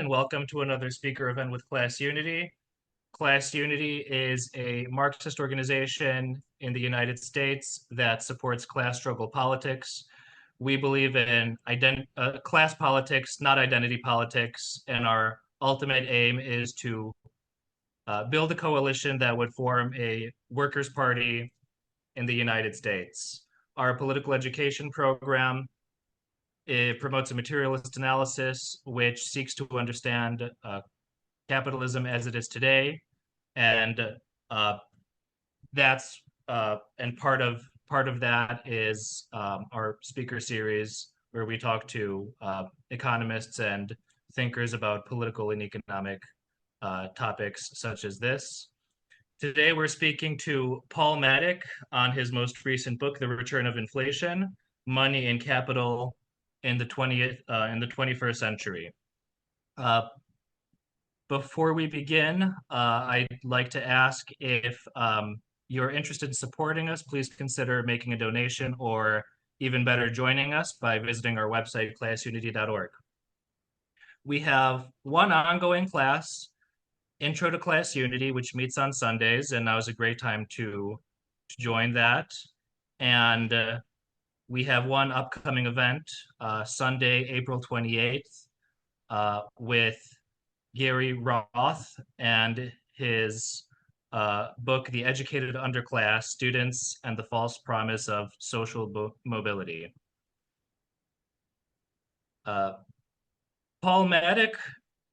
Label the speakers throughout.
Speaker 1: and welcome to another speaker event with Class Unity. Class Unity is a Marxist organization in the United States that supports class struggle politics. We believe in class politics, not identity politics, and our ultimate aim is to build a coalition that would form a workers' party in the United States. Our political education program, it promotes a materialist analysis which seeks to understand capitalism as it is today, and that's and part of that is our speaker series where we talk to economists and thinkers about political and economic topics such as this. Today we're speaking to Paul Mattick on his most recent book, The Return of Inflation: Money and Capital in the 21st century. Before we begin, I'd like to ask if you're interested in supporting us, please consider making a donation, or even better, joining us by visiting our website, classunity.org. We have one ongoing class, Intro to Class Unity, which meets on Sundays, and now is a great time to join that. And we have one upcoming event, Sunday, April 28th, with Gary Roth and his book, The Educated Underclass, Students and the False Promise of Social Mobility. Paul Mattick,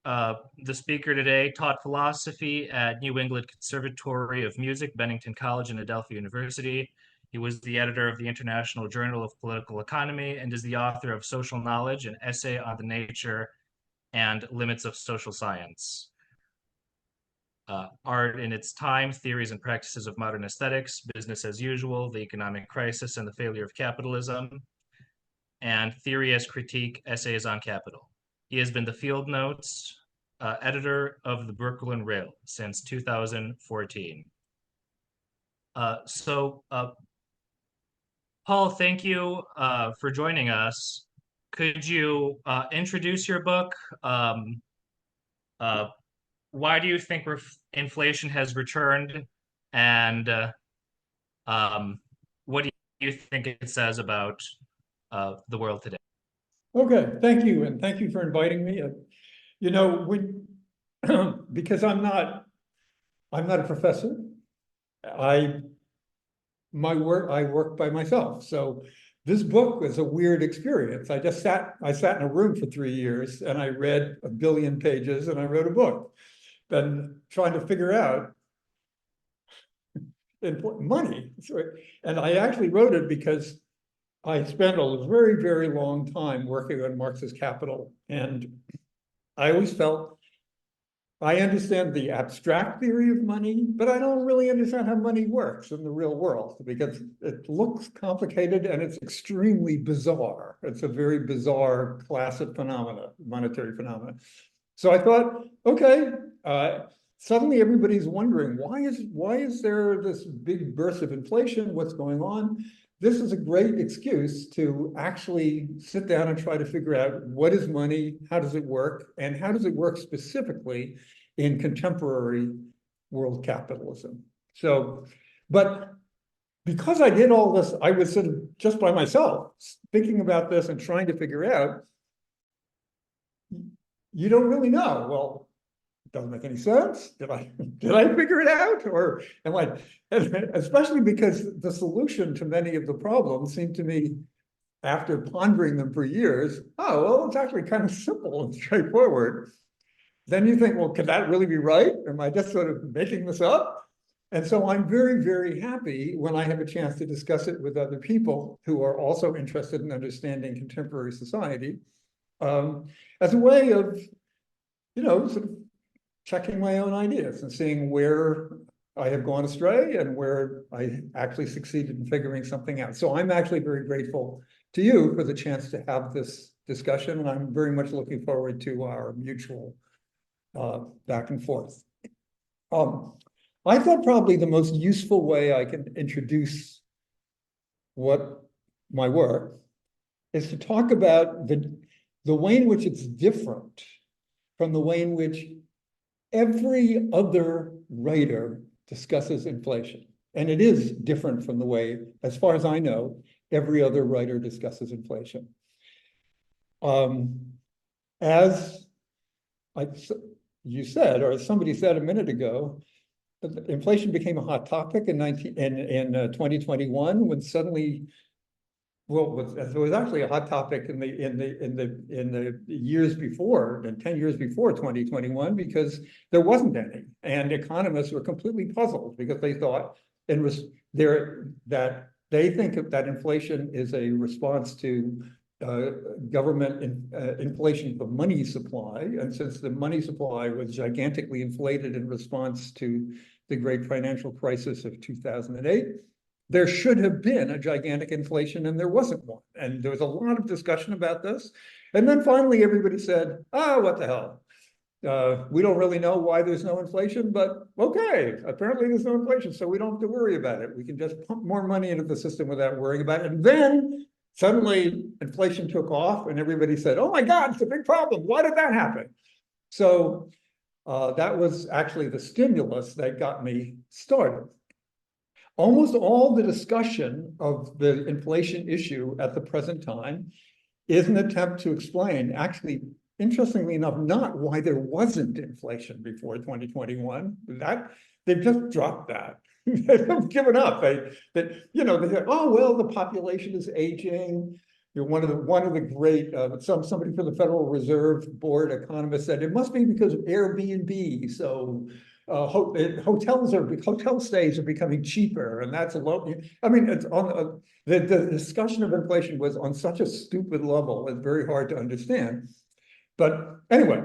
Speaker 1: the speaker today, taught philosophy at New England Conservatory of Music, Bennington College, and Adelphi University. He was the editor of the International Journal of Political Economy and is the author of Social Knowledge, an essay on the nature and limits of social science. Art in its time, theories and practices of modern aesthetics, business as usual, the economic crisis and the failure of capitalism, and theory as critique, essays on capital. He has been the field notes editor of the Brooklyn Rail since 2014. Paul, thank you for joining us. Could you introduce your book? Why do you think inflation has returned? And what do you think it says about the world today?
Speaker 2: Okay, thank you. And thank you for inviting me. You know, because I'm not a professor. I work by myself. So this book was a weird experience. I sat in a room for 3 years and I read 1 billion pages and I wrote a book. Then trying to figure out money. And I actually wrote it because I spent a very, very long time working on Marxist capital. And I always felt I understand the abstract theory of money, but I don't really understand how money works in the real world because it looks complicated and it's extremely bizarre. It's a very bizarre class of phenomena, monetary phenomena. So I thought, okay, suddenly everybody's wondering, why is there this big burst of inflation? What's going on? This is a great excuse to actually sit down and try to figure out what is money, how does it work, and how does it work specifically in contemporary world capitalism. So, but because I did all this, I was sort of just by myself thinking about this and trying to figure out, you don't really know. Well, it doesn't make any sense. Did I figure it out? Or am I, especially because the solution to many of the problems seemed to me, after pondering them for years, oh, well, it's actually kind of simple and straightforward. Then you think, well, could that really be right? Am I just sort of making this up? And so I'm very, very happy when I have a chance to discuss it with other people who are also interested in understanding contemporary society, as a way of, sort of checking my own ideas and seeing where I have gone astray and where I actually succeeded in figuring something out. So I'm actually very grateful to you for the chance to have this discussion, and I'm very much looking forward to our mutual back and forth. I thought probably the most useful way I can introduce my work is to talk about the way in which it's different from the way in which every other writer discusses inflation. And it is different from the way, as far as I know, every other writer discusses inflation. As you said, or as somebody said a minute ago, inflation became a hot topic in 2021 when suddenly, well, it was actually a hot topic in the years before, and 10 years before 2021, because there wasn't any, and economists were completely puzzled because they thought that they think that inflation is a response to government inflation of the money supply, and since the money supply was gigantically inflated in response to the great financial crisis of 2008, there should have been a gigantic inflation, and there wasn't one. And there was a lot of discussion about this. And then finally, everybody said, oh, what the hell? We don't really know why there's no inflation, but okay, apparently there's no inflation, so we don't have to worry about it. We can just pump more money into the system without worrying about it. And then suddenly inflation took off, and everybody said, oh my God, it's a big problem. Why did that happen? So that was actually the stimulus that got me started. Almost all the discussion of the inflation issue at the present time is an attempt to explain, actually, interestingly enough, not why there wasn't inflation before 2021. They've just dropped that. They've given up. They say, oh well, the population is aging. One of the great somebody from the Federal Reserve Board economist said it must be because of Airbnb. So hotel stays are becoming cheaper, and that's a low. I mean, it's on the discussion of inflation was on such a stupid level. It's very hard to understand. But anyway,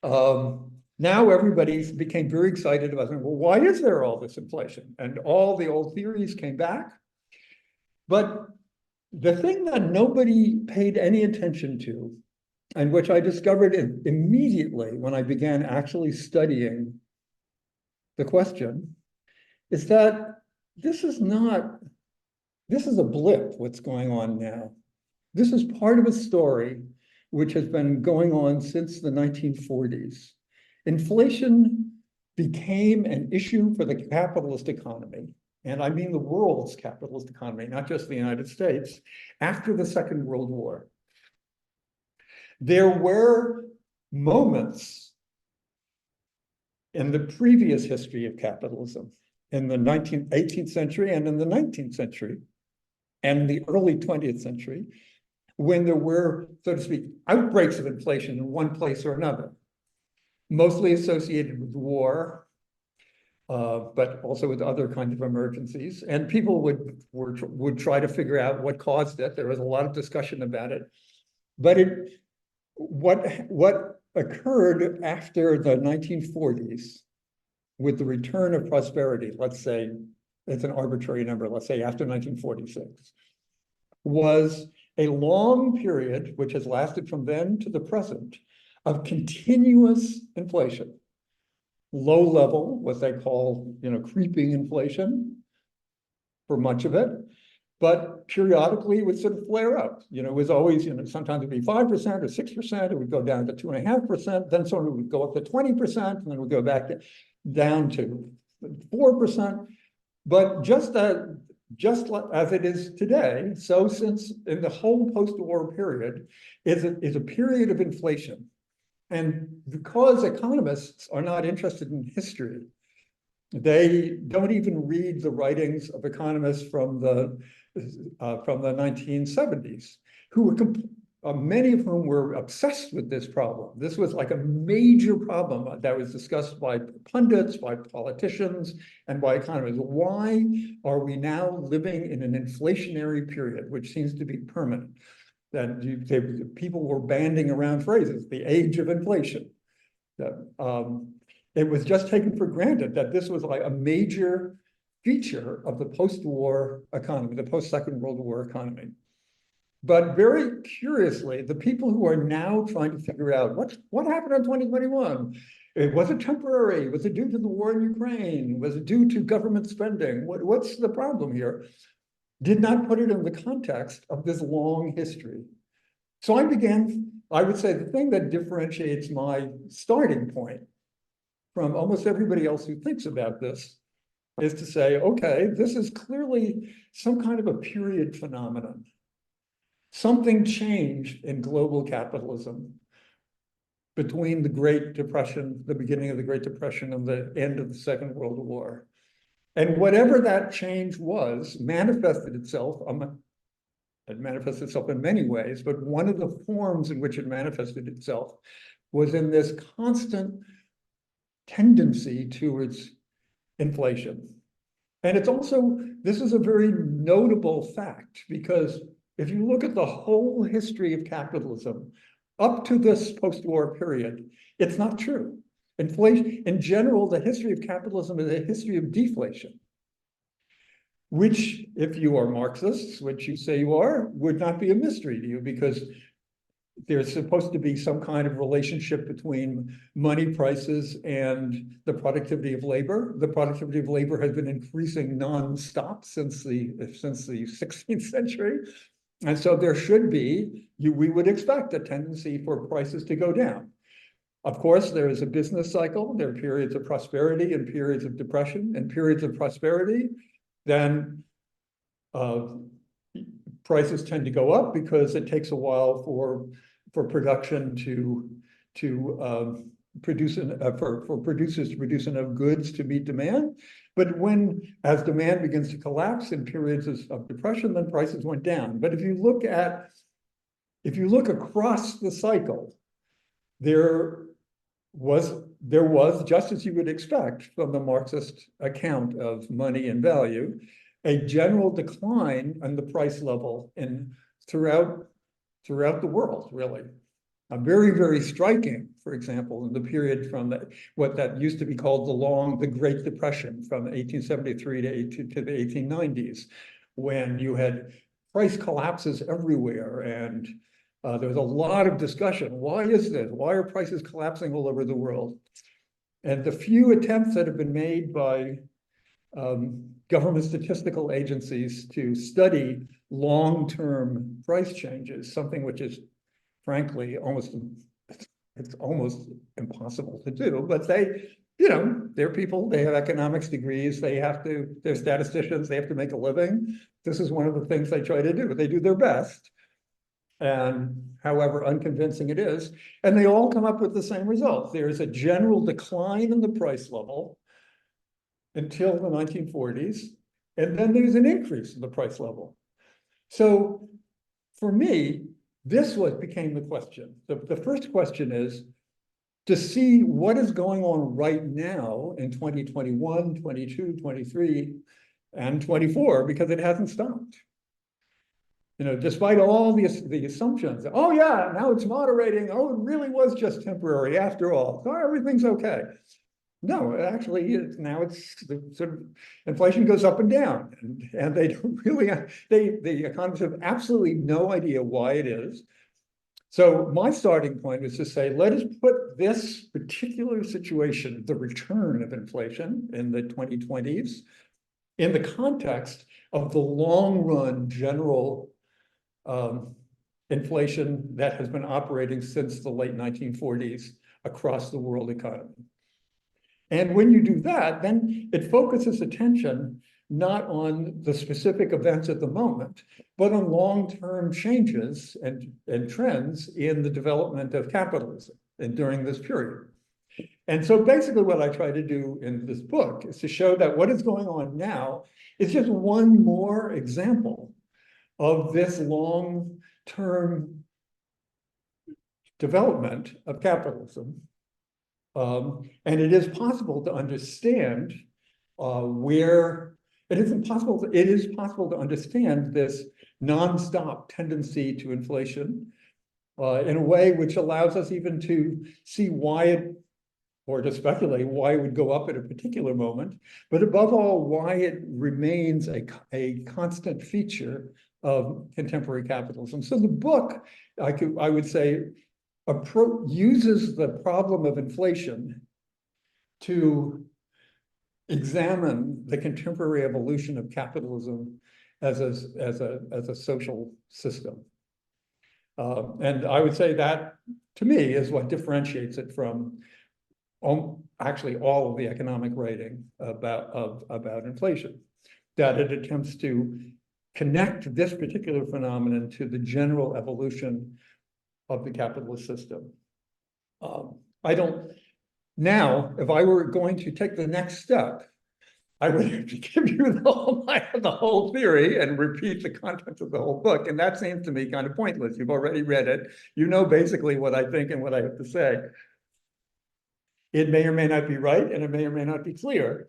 Speaker 2: now everybody became very excited about saying, well, why is there all this inflation? And all the old theories came back. But the thing that nobody paid any attention to, and which I discovered immediately when I began actually studying the question, is that this is a blip, what's going on now. This is part of a story which has been going on since the 1940s. Inflation became an issue for the capitalist economy, and I mean the world's capitalist economy, not just the United States, after the Second World War. There were moments in the previous history of capitalism, in the 18th century and in the 19th century, and the early 20th century, when there were, so to speak, outbreaks of inflation in one place or another, mostly associated with war, but also with other kinds of emergencies. And people would try to figure out what caused it. There was a lot of discussion about it. But what occurred after the 1940s with the return of prosperity, let's say, it's an arbitrary number, let's say after 1946, was a long period, which has lasted from then to the present, of continuous inflation. Low level, what they call, creeping inflation for much of it, but periodically it would sort of flare up. It was always, sometimes it'd be 5% or 6%, it would go down to 2.5%, then sort of would go up to 20%, and then it would go back down to 4%. But just as it is today, so since in the whole post-war period is a period of inflation. And because economists are not interested in history, they don't even read the writings of economists from the 1970s, who were many of whom were obsessed with this problem. This was like a major problem that was discussed by pundits, by politicians, and by economists. Why are we now living in an inflationary period, which seems to be permanent? That people were banding around phrases, the age of inflation. It was just taken for granted that this was like a major feature of the post-war economy, the post-Second World War economy. But very curiously, the people who are now trying to figure out what happened in 2021, was it temporary? Was it due to the war in Ukraine? Was it due to government spending? What's the problem here? Did not put it in the context of this long history. So I began I would say the thing that differentiates my starting point from almost everybody else who thinks about this is to say, okay, this is clearly some kind of a period phenomenon. Something changed in global capitalism between the Great Depression, the beginning of the Great Depression, and the end of the Second World War. And whatever that change was manifested itself, it manifested itself in many ways, but one of the forms in which it manifested itself was in this constant tendency towards inflation. And it's also, this is a very notable fact, because if you look at the whole history of capitalism up to this post-war period, it's not true. Inflation, in general, the history of capitalism is a history of deflation, which, if you are Marxists, which you say you are, would not be a mystery to you, because there's supposed to be some kind of relationship between money prices and the productivity of labor. The productivity of labor has been increasing nonstop since the 16th century. And so there should be, we would expect a tendency for prices to go down. Of course, there is a business cycle. There are periods of prosperity and periods of depression. And periods of prosperity, then prices tend to go up because it takes a while for production to produce for producers to produce enough goods to meet demand. But as demand begins to collapse in periods of depression, then prices went down. But if you look across the cycle, there was, just as you would expect from the Marxist account of money and value, a general decline in the price level throughout the world, really. Very, very striking, for example, in the period from what that used to be called the Great Depression, from 1873 to the 1890s, when you had price collapses everywhere. And there was a lot of discussion. Why is this? Why are prices collapsing all over the world? And the few attempts that have been made by government statistical agencies to study long-term price changes, something which is frankly it's almost impossible to do, but they're people, they have economics degrees, they're statisticians, they have to make a living. This is one of the things they try to do. They do their best, and however unconvincing it is, and they all come up with the same results. There is a general decline in the price level until the 1940s, and then there's an increase in the price level. So for me, this became the question. The first question is to see what is going on right now in 2021, 22, 23, and 24, because it hasn't stopped. Despite all the assumptions, oh yeah, now it's moderating, oh, it really was just temporary after all, so everything's okay. No, actually, now it's sort of inflation goes up and down, and they don't really, the economists have absolutely no idea why it is. So my starting point was to say, let us put this particular situation, the return of inflation in the 2020s, in the context of the long run general inflation that has been operating since the late 1940s across the world economy. And when you do that, then it focuses attention not on the specific events at the moment, but on long-term changes and trends in the development of capitalism and during this period. And so basically what I try to do in this book is to show that what is going on now is just one more example of this long-term development of capitalism. And it is possible to understand it is possible to understand this nonstop tendency to inflation in a way which allows us even to see or to speculate why it would go up at a particular moment, but above all, why it remains a constant feature of contemporary capitalism. So the book, I would say, uses the problem of inflation to examine the contemporary evolution of capitalism as a social system. And I would say that, to me, is what differentiates it from actually all of the economic writing about inflation, that it attempts to connect this particular phenomenon to the general evolution of the capitalist system. I don't, now, if I were going to take the next step, I would have to give you the whole theory and repeat the contents of the whole book. And that seems to me kind of pointless. You've already read it. You know basically what I think and what I have to say. It may or may not be right, and it may or may not be clear.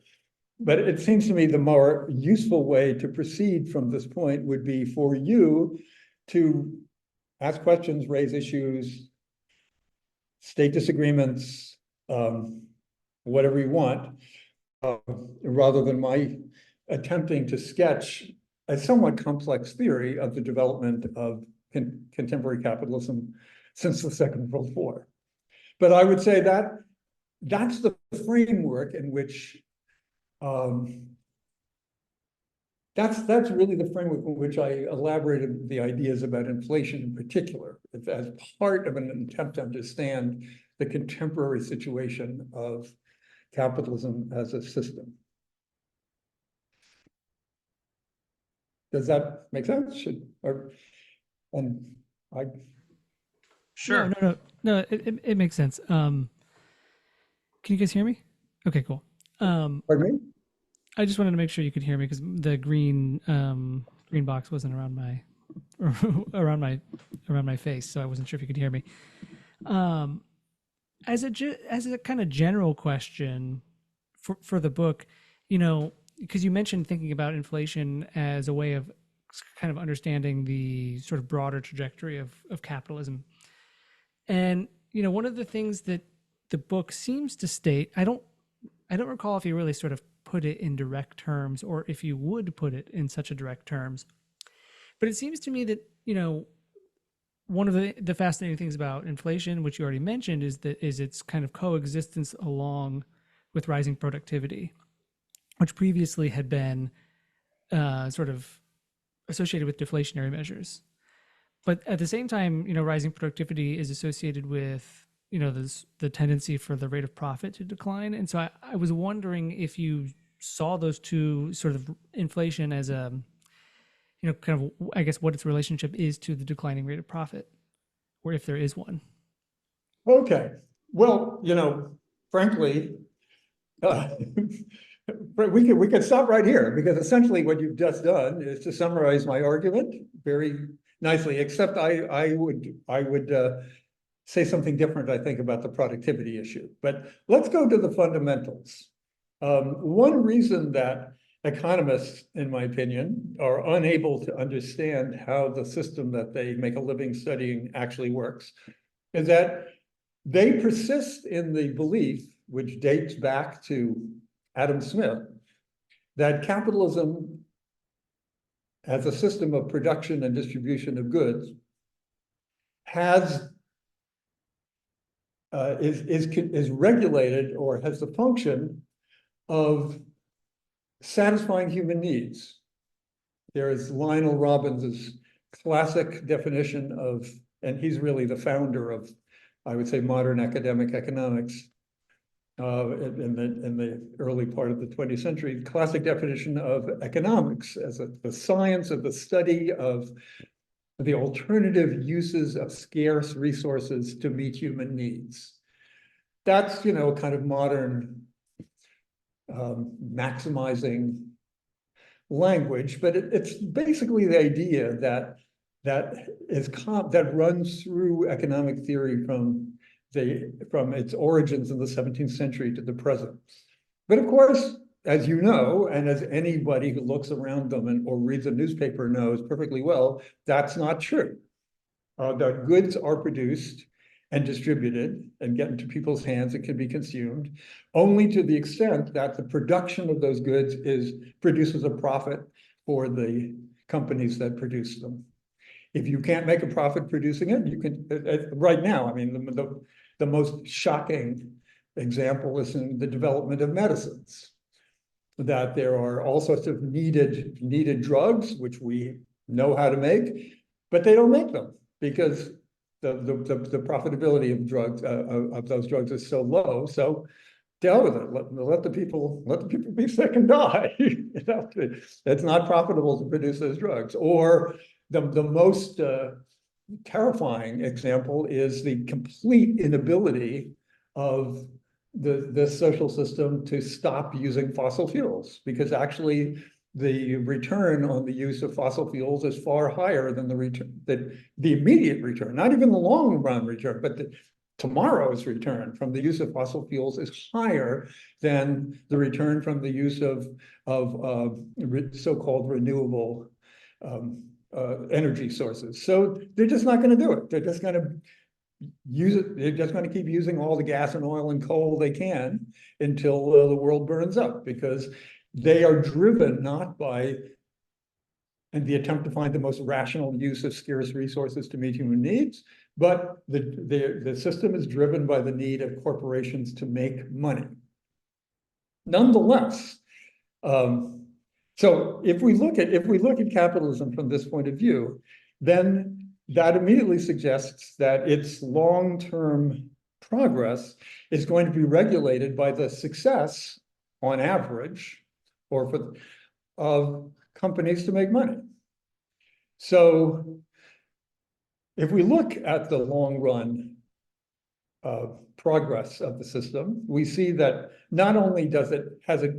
Speaker 2: But it seems to me the more useful way to proceed from this point would be for you to ask questions, raise issues, state disagreements, whatever you want, rather than my attempting to sketch a somewhat complex theory of the development of contemporary capitalism since the Second World War. But I would say that that's the framework in which that's really the framework in which I elaborated the ideas about inflation in particular, as part of an attempt to understand the contemporary situation of capitalism as a system. Does that make sense? And I.
Speaker 1: Sure.
Speaker 3: No, it makes sense. Can you guys hear me? Okay, cool.
Speaker 2: Pardon me?
Speaker 3: I just wanted to make sure you could hear me because the green box wasn't around my around my face, so I wasn't sure if you could hear me. As a kind of general question for the book, because you mentioned thinking about inflation as a way of kind of understanding the sort of broader trajectory of capitalism. And, one of the things that the book seems to state, I don't recall if you really sort of put it in direct terms or if you would put it in such a direct terms, but it seems to me that, one of the fascinating things about inflation, which you already mentioned, is its kind of coexistence along with rising productivity, which previously had been sort of associated with deflationary measures. But at the same time, rising productivity is associated with, the tendency for the rate of profit to decline. And so I was wondering if you saw those two sort of inflation as a, kind of, I guess, what its relationship is to the declining rate of profit, or if there is one.
Speaker 2: Okay. Well, frankly, we could stop right here, because essentially what you've just done is to summarize my argument very nicely, except I would say something different, I think, about the productivity issue. But let's go to the fundamentals. One reason that economists, in my opinion, are unable to understand how the system that they make a living studying actually works is that they persist in the belief, which dates back to Adam Smith, that capitalism as a system of production and distribution of goods is regulated or has the function of satisfying human needs. There is Lionel Robbins's classic definition of, and he's really the founder of, I would say, modern academic economics in the early part of the 20th century, classic definition of economics as the science of the study of the alternative uses of scarce resources to meet human needs. That's, kind of modern maximizing language, but it's basically the idea that runs through economic theory from its origins in the 17th century to the present. But of course, as you know, and as anybody who looks around them or reads a newspaper knows perfectly well, that's not true. The goods are produced and distributed and get into people's hands and can be consumed only to the extent that the production of those goods produces a profit for the companies that produce them. If you can't make a profit producing it, you can, right now, I mean, the most shocking example is in the development of medicines, that there are all sorts of needed drugs, which we know how to make, but they don't make them because the profitability of drugs, of those drugs is so low. So deal with it. Let the people be sick and die. You know, it's not profitable to produce those drugs. Or the most terrifying example is the complete inability of the social system to stop using fossil fuels, because actually the return on the use of fossil fuels is far higher than the immediate return, not even the long run return, but tomorrow's return from the use of fossil fuels is higher than the return from the use of so-called renewable energy sources. So they're just not going to do it. They're just going to use it. They're just going to keep using all the gas and oil and coal they can until the world burns up, because they are driven not by the attempt to find the most rational use of scarce resources to meet human needs, but the system is driven by the need of corporations to make money. Nonetheless, so if we look at capitalism from this point of view, then that immediately suggests that its long-term progress is going to be regulated by the success, on average, of companies to make money. So if we look at the long run progress of the system, we see that not only has it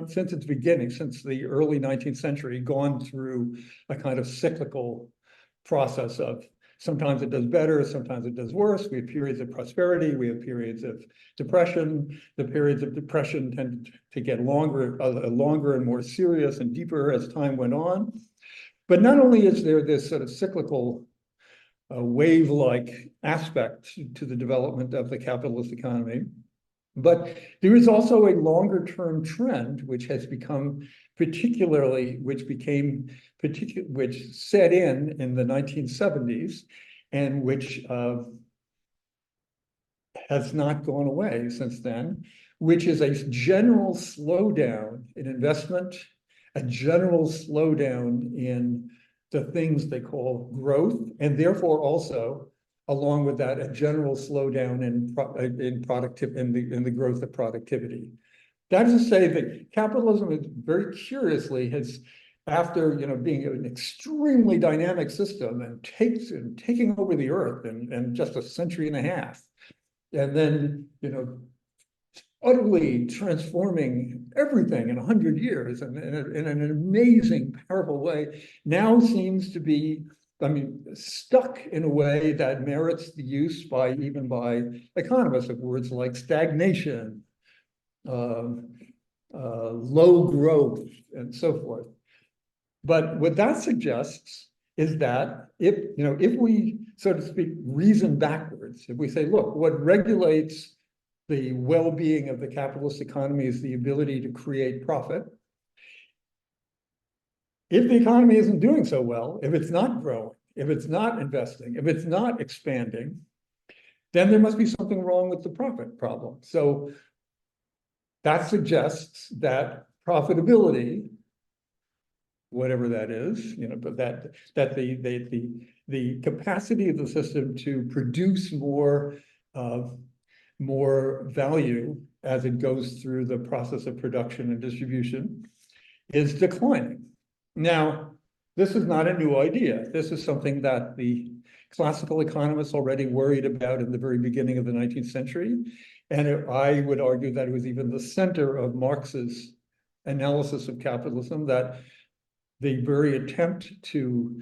Speaker 2: since its beginning, since the early 19th century, gone through a kind of cyclical process of sometimes it does better, sometimes it does worse. We have periods of prosperity, we have periods of depression. The periods of depression tend to get longer and more serious and deeper as time went on. But not only is there this sort of cyclical wave-like aspect to the development of the capitalist economy, but there is also a longer-term trend which has become which set in the 1970s, and which has not gone away since then, which is a general slowdown in investment, a general slowdown in the things they call growth, and therefore also, along with that, a general slowdown in the growth of productivity. That is to say that capitalism is very curiously after being an extremely dynamic system and taking over the earth in just a century and a half, and then utterly transforming everything in 100 years in an amazing, powerful way, now seems to be, stuck in a way that merits the use even by economists of words like stagnation, low growth, and so forth. But what that suggests is that if we, so to speak, reason backwards, if we say, look, what regulates the well-being of the capitalist economy is the ability to create profit. If the economy isn't doing so well, if it's not growing, if it's not investing, if it's not expanding, then there must be something wrong with the profit problem. So that suggests that profitability, whatever that is, but that the capacity of the system to produce more value as it goes through the process of production and distribution is declining. Now, this is not a new idea. This is something that the classical economists already worried about in the very beginning of the 19th century. And I would argue that it was even the center of Marx's analysis of capitalism, that the very attempt to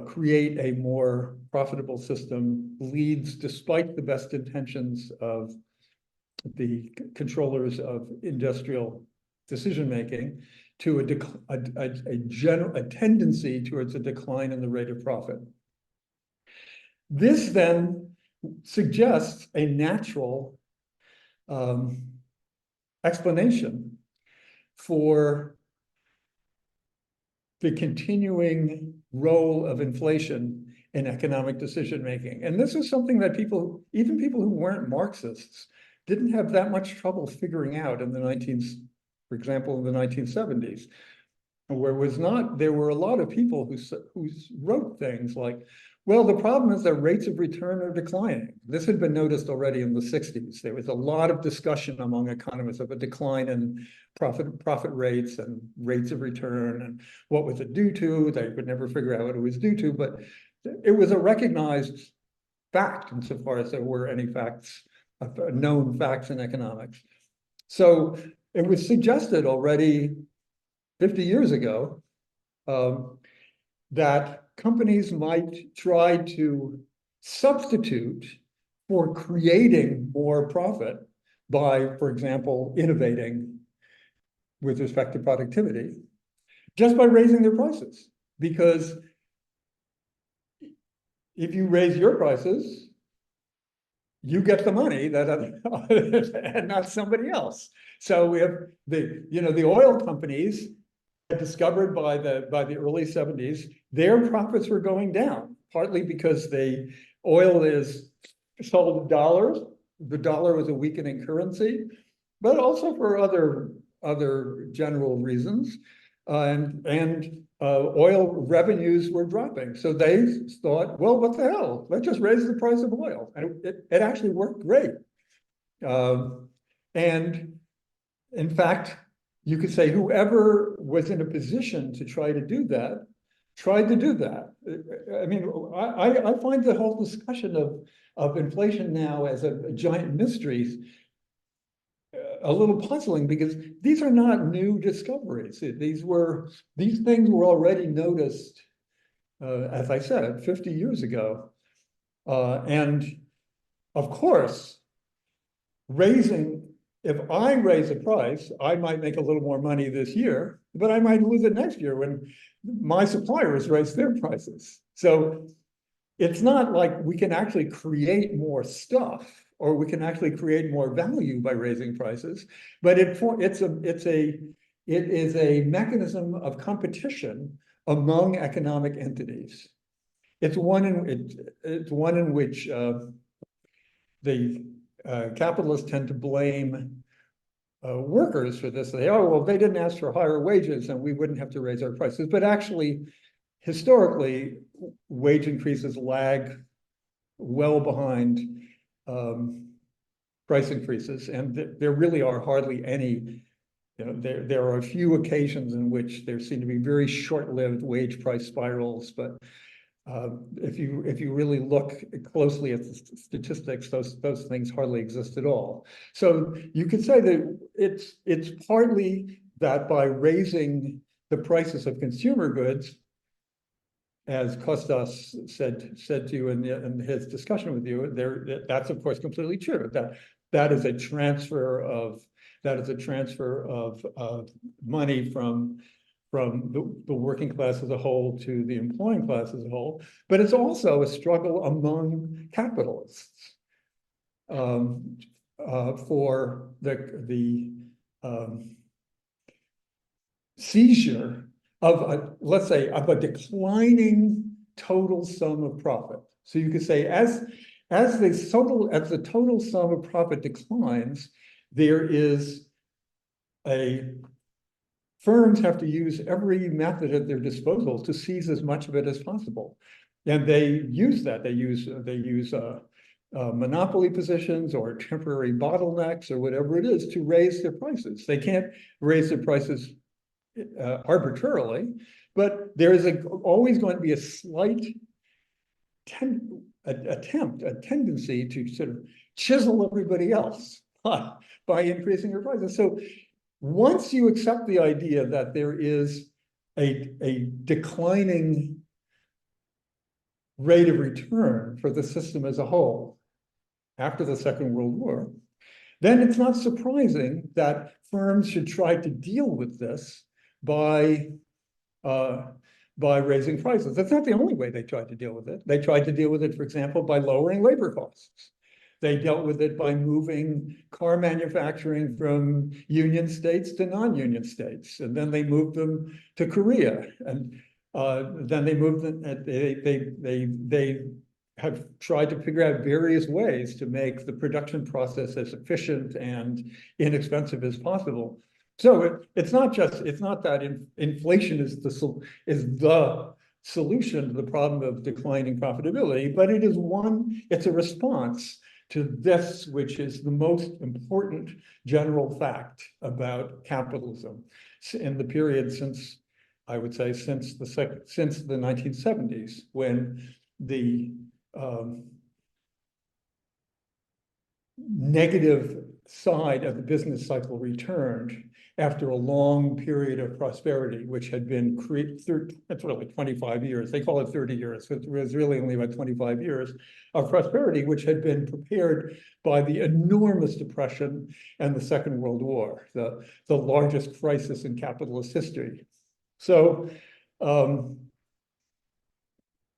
Speaker 2: create a more profitable system leads, despite the best intentions of the controllers of industrial decision-making, to a tendency towards a decline in the rate of profit. This then suggests a natural explanation for the continuing role of inflation in economic decision-making. And this is something that even people who weren't Marxists, didn't have that much trouble figuring out in the for example, in the 1970s, where there were a lot of people who wrote things like, Well, the problem is that rates of return are declining. This had been noticed already in the 60s. There was a lot of discussion among economists of a decline in profit rates and rates of return and what was it due to. They could never figure out what it was due to, but it was a recognized fact insofar as there were any facts, known facts in economics. So it was suggested already 50 years ago that companies might try to substitute for creating more profit by, for example, innovating with respect to productivity, just by raising their prices. Because if you raise your prices, you get the money that and not somebody else. So if the oil companies discovered by the early 70s, their profits were going down, partly because oil is sold in dollars. The dollar was a weakening currency, but also for other general reasons. Oil revenues were dropping. So they thought, well, what the hell? Let's just raise the price of oil. And it actually worked great. And in fact, you could say whoever was in a position to try to do that, tried to do that. I mean, I find the whole discussion of inflation now as a giant mystery a little puzzling, because these are not new discoveries. These things were already noticed, as I said, 50 years ago. And of course, if I raise a price, I might make a little more money this year, but I might lose it next year when my suppliers raise their prices. So it's not like we can actually create more stuff, or we can actually create more value by raising prices, but it is a mechanism of competition among economic entities. It's one in which the capitalists tend to blame workers for this. They, oh, well, they didn't ask for higher wages and we wouldn't have to raise our prices. But actually, historically, wage increases lag well behind price increases. And there really are hardly any, there are a few occasions in which there seem to be very short-lived wage price spirals, but if you really look closely at the statistics, those things hardly exist at all. So you could say that it's partly that by raising the prices of consumer goods, as Kostas said to you in his discussion with you, that's of course completely true. That is a transfer of money from the working class as a whole to the employing class as a whole, but it's also a struggle among capitalists for the seizure of let's say, of a declining total sum of profit. So you could say as the total sum of profit declines, there is firms have to use every method at their disposal to seize as much of it as possible. And they use that. They use monopoly positions or temporary bottlenecks or whatever it is to raise their prices. They can't raise their prices arbitrarily, but there is always going to be a slight tendency to sort of chisel everybody else by increasing your prices. So once you accept the idea that there is a declining rate of return for the system as a whole after the Second World War, then it's not surprising that firms should try to deal with this by raising prices. That's not the only way they tried to deal with it. They tried to deal with it, for example, by lowering labor costs. They dealt with it by moving car manufacturing from union states to non-union states, and then they moved them to Korea, and then they moved them. They have tried to figure out various ways to make the production process as efficient and inexpensive as possible. So it's not that inflation is the solution to the problem of declining profitability, but it is it's a response to this, which is the most important general fact about capitalism in the period since, I would say, since the 1970s, when the negative side of the business cycle returned after a long period of prosperity, which had been that's really 25 years. They call it 30 years. It was really only about 25 years of prosperity, which had been prepared by the enormous depression and the Second World War, the largest crisis in capitalist history. So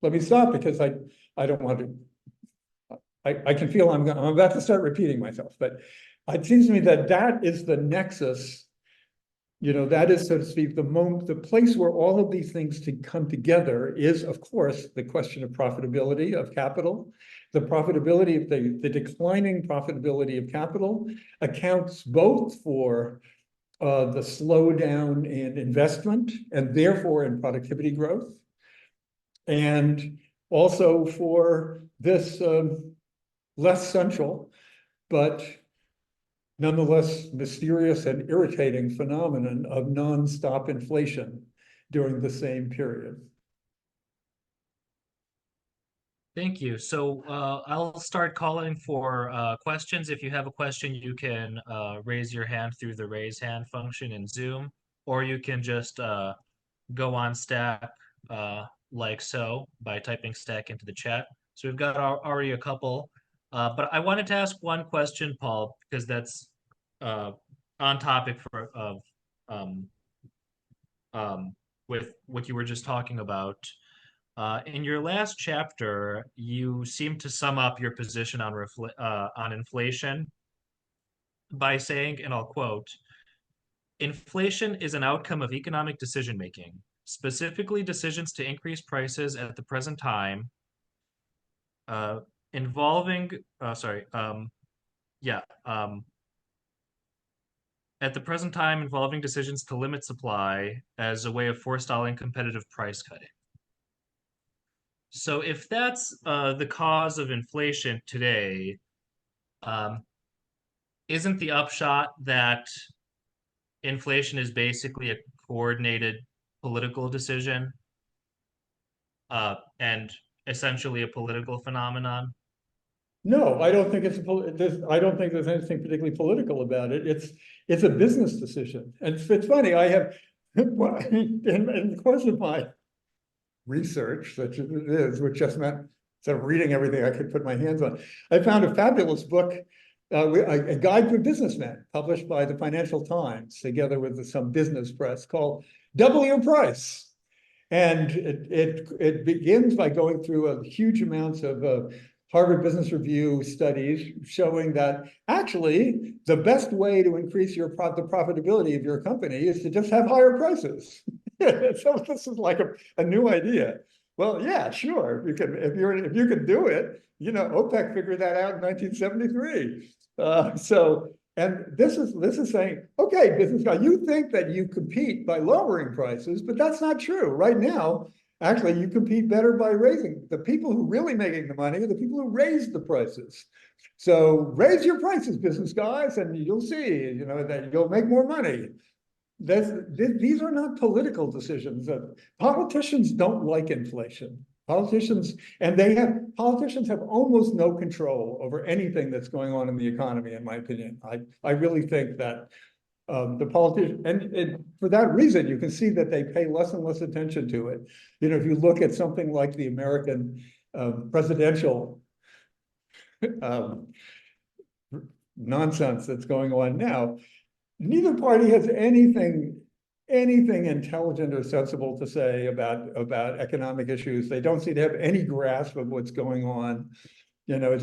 Speaker 2: let me stop because I don't want to. I can feel I'm about to start repeating myself, but it seems to me that that is the nexus. That is, so to speak, the place where all of these things to come together is, of course, the question of profitability of capital. The profitability of the declining profitability of capital accounts both for the slowdown in investment and therefore in productivity growth, and also for this less central, but nonetheless mysterious and irritating phenomenon of nonstop inflation during the same period.
Speaker 1: Thank you. So I'll start calling for questions. If you have a question, you can raise your hand through the raise hand function in Zoom, or you can just go on Stack like so by typing Stack into the chat. So we've got already a couple. But I wanted to ask one question, Paul, because that's on topic um, with what you were just talking about. In your last chapter, you seem to sum up your position on inflation by saying, and I'll quote, "Inflation is an outcome of economic decision making, specifically decisions to increase prices at the present time, uh, involving, yeah, at the present time involving decisions to limit supply as a way of forestalling competitive price cutting." So if that's the cause of inflation today, um, isn't the upshot that inflation is basically a coordinated political decision and essentially a political phenomenon?
Speaker 2: No, I don't think I don't think there's anything particularly political about it. It's a business decision. And it's funny, I have, in the course of my research, such as it is, which just meant instead of reading everything I could put my hands on, I found a fabulous book, a guide for businessmen, published by the Financial Times, together with some business press, called Double Your Price. And it begins by going through a huge amounts of Harvard Business Review studies showing that actually the best way to increase the profitability of your company is to just have higher prices. So this is like a new idea. Well, yeah, sure. If you can do it, OPEC figured that out in 1973. And this is saying, okay, business guy, you think that you compete by lowering prices, but that's not true. Right now, actually, you compete better by raising. The people who really making the money are the people who raise the prices. So raise your prices, business guys, and you'll see, that you'll make more money. These are not political decisions. Politicians don't like inflation. Politicians have almost no control over anything that's going on in the economy, in my opinion. I really think that the politicians, and for that reason, you can see that they pay less and less attention to it. If you look at something like the American presidential nonsense that's going on now, neither party has anything intelligent or sensible to say about economic issues. They don't seem to have any grasp of what's going on. They're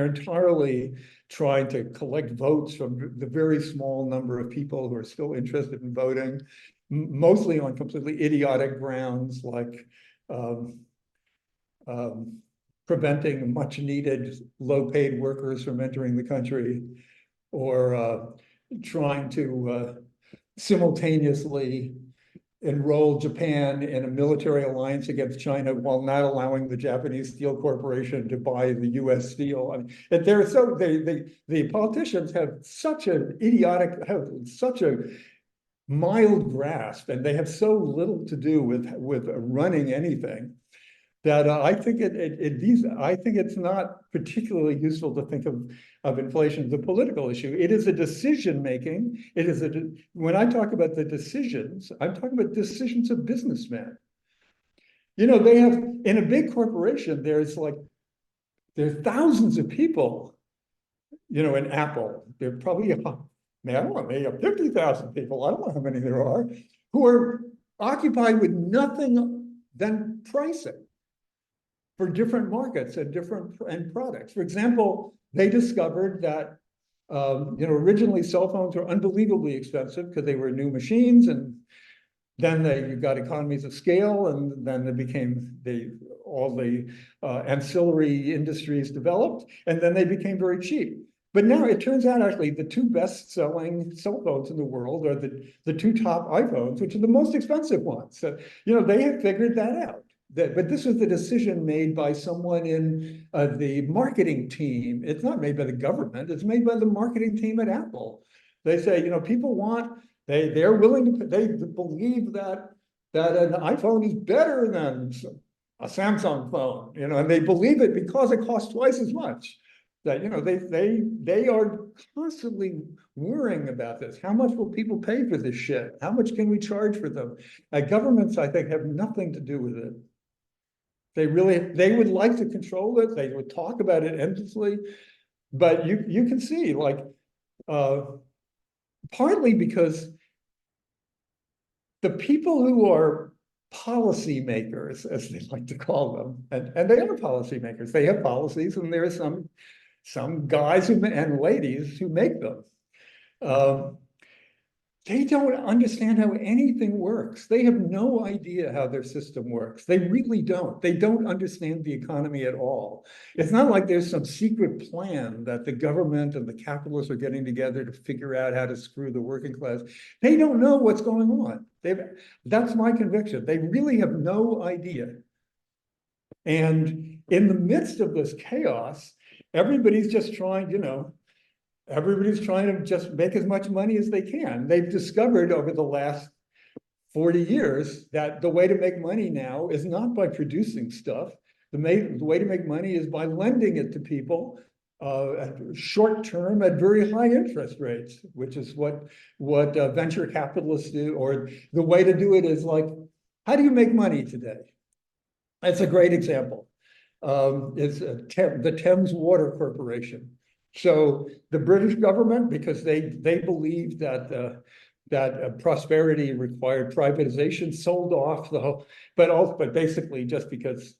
Speaker 2: entirely trying to collect votes from the very small number of people who are still interested in voting, mostly on completely idiotic grounds like preventing much needed low-paid workers from entering the country, or trying to simultaneously enroll Japan in a military alliance against China while not allowing the Japanese Steel Corporation to buy the US steel. I mean, they're so the politicians have such an idiotic, have such a mild grasp, and they have so little to do with running anything that I think I think it's not particularly useful to think of inflation as a political issue. It is a decision making. It is when I talk about the decisions, I'm talking about decisions of businessmen. You know, they have in a big corporation, there's thousands of people. You know, in Apple, there probably, I don't know, maybe 50,000 people. I don't know how many there are who are occupied with nothing than pricing for different markets and different products. For example, they discovered that you know, originally cell phones were unbelievably expensive because they were new machines, and then you got economies of scale, and then they became all the ancillary industries developed, and then they became very cheap. But now it turns out actually the two best-selling cell phones in the world are the two top iPhones, which are the most expensive ones. So, you know, they have figured that out. But this was the decision made by someone in the marketing team. It's not made by the government. It's made by the marketing team at Apple. They say, you know, people want, they're willing to, they believe that an iPhone is better than a Samsung phone, you know, and they believe it because it costs twice as much. That, you know, they are constantly worrying about this. How much will people pay for this shit? How much can we charge for them? Governments, I think, have nothing to do with it. They would like to control it. They would talk about it endlessly, but you can see, like, partly because the people who are policymakers, as they like to call them, and they are policymakers. They have policies, and there are some guys and ladies who make them. They don't understand how anything works. They have no idea how their system works. They really don't. They don't understand the economy at all. It's not like there's some secret plan that the government and the capitalists are getting together to figure out how to screw the working class. They don't know what's going on. That's my conviction. They really have no idea. And in the midst of this chaos, everybody's just trying, you know, everybody's trying to just make as much money as they can. They've discovered over the last 40 years that the way to make money now is not by producing stuff. The way to make money is by lending it to people short term at very high interest rates, which is what venture capitalists do. Or the way to do it is like, how do you make money today? That's a great example. It's the Thames Water Corporation. So the British government, because they believed that prosperity required privatization, sold off the whole, but basically just because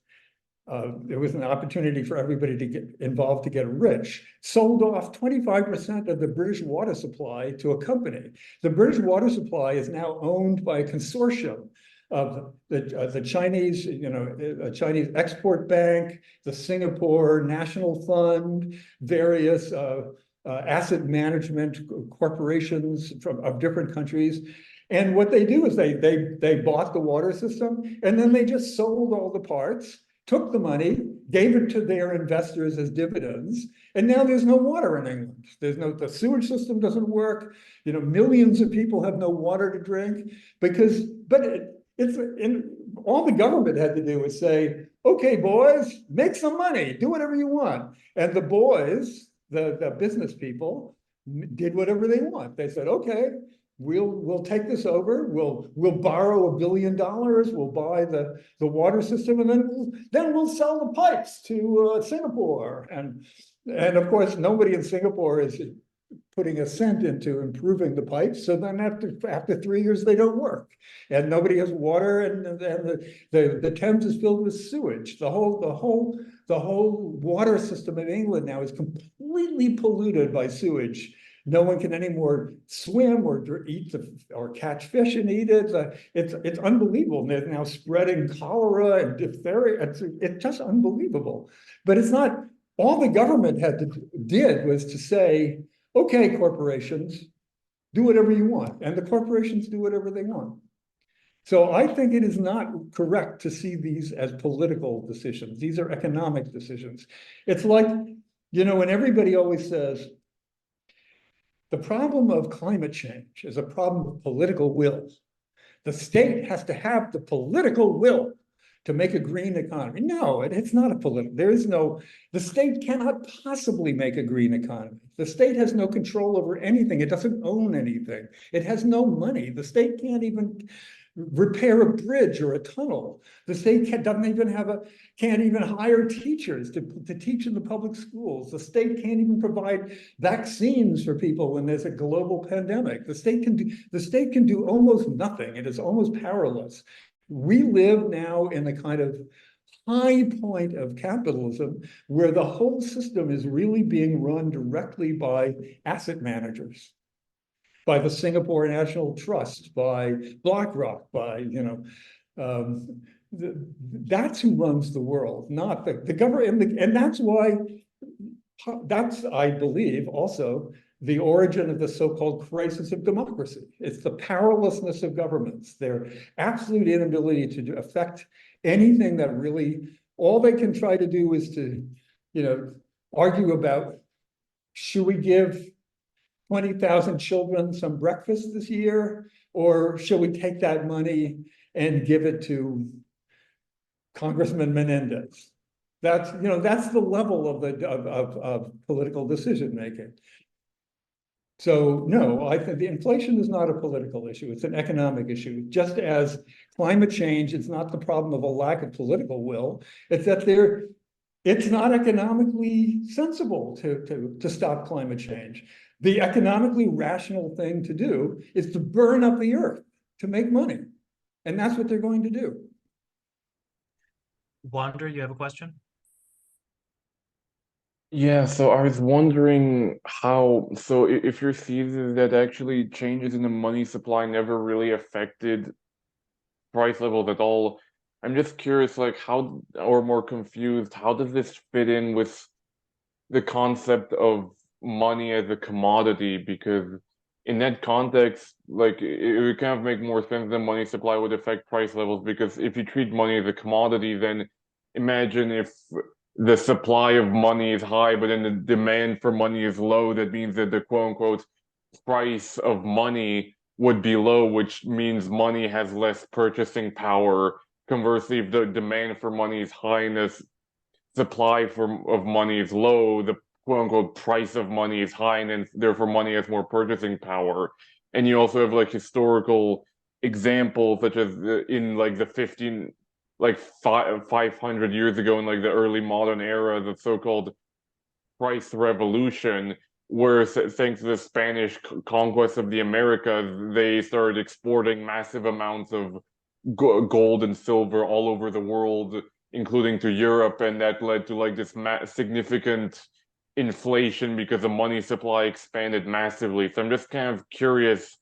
Speaker 2: there was an opportunity for everybody to get involved to get rich, sold off 25% of the British water supply to a company. The British water supply is now owned by a consortium of the Chinese, you know, a Chinese export bank, the Singapore National Fund, various asset management corporations of different countries. And what they do is they bought the water system, and then they just sold all the parts, took the money, gave it to their investors as dividends, and now there's no water in England. The sewage system doesn't work. You know, millions of people have no water to drink all the government had to do was say, okay, boys, make some money, do whatever you want. And the boys, the business people, did whatever they want. They said, okay, we'll take this over. We'll borrow $1 billion. We'll buy the water system, and then we'll sell the pipes to Singapore. And of course, nobody in Singapore is putting a cent into improving the pipes. So then after 3 years, they don't work, and nobody has water, and the Thames is filled with sewage. The whole water system in England now is completely polluted by sewage. No one can anymore swim or eat or catch fish and eat it. It's unbelievable. They're now spreading cholera and diphtheria. It's just unbelievable. But it's not. All the government did was to say, okay, corporations, do whatever you want. And the corporations do whatever they want. So I think it is not correct to see these as political decisions. These are economic decisions. It's like, when everybody always says, the problem of climate change is a problem of political will. The state has to have the political will to make a green economy. No, it's not a political, the state cannot possibly make a green economy. The state has no control over anything. It doesn't own anything. It has no money. The state can't even repair a bridge or a tunnel. The state can't even hire teachers to teach in the public schools. The state can't even provide vaccines for people when there's a global pandemic. The state can do almost nothing. It is almost powerless. We live now in the kind of high point of capitalism where the whole system is really being run directly by asset managers, by the Singapore National Trust, by BlackRock, that's who runs the world, not the government. And that's, I believe, also the origin of the so-called crisis of democracy. It's the powerlessness of governments, their absolute inability to affect anything that really, all they can try to do is to, argue about, should we give 20,000 children some breakfast this year, or should we take that money and give it to Congressman Menendez? That's the level of political decision making. So no, I think the inflation is not a political issue; it's an economic issue. Just as climate change is not the problem of a lack of political will; it's that it's not economically sensible to stop climate change. The economically rational thing to do is to burn up the earth to make money. And that's what they're going to do.
Speaker 1: Wander, you have a question?
Speaker 4: Yeah, so I was wondering so if your thesis that actually changes in the money supply never really affected price levels at all, I'm just curious, like or more confused, how does this fit in with the concept of money as a commodity? Because in that context, like it would kind of make more sense that money supply would affect price levels, because if you treat money as a commodity, then imagine if the supply of money is high, but then the demand for money is low. That means that the quote unquote price of money would be low, which means money has less purchasing power. Conversely, if the demand for money is high and the supply of money is low, the quote unquote price of money is high, and then therefore money has more purchasing power. And you also have like historical examples, such as in like the 500 years ago, in like the early modern era, the so-called price revolution, where thanks to the Spanish conquest of the Americas, they started exporting massive amounts of gold and silver all over the world, including to Europe, and that led to like this significant inflation because the money supply expanded massively. So I'm just kind of curious,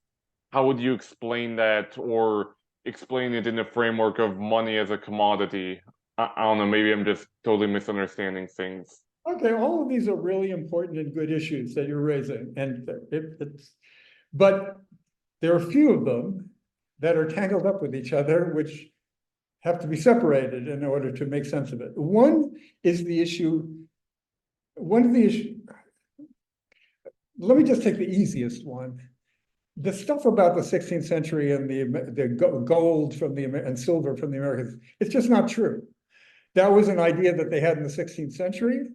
Speaker 4: how would you explain that, or explain it in the framework of money as a commodity? I don't know, maybe I'm just totally misunderstanding things.
Speaker 2: Okay, all of these are really important and good issues that you're raising, and but there are a few of them that are tangled up with each other, which have to be separated in order to make sense of it. One of the issues, let me just take the easiest one. The stuff about the 16th century and the gold and silver from the Americans, it's just not true. That was an idea that they had in the 16th century.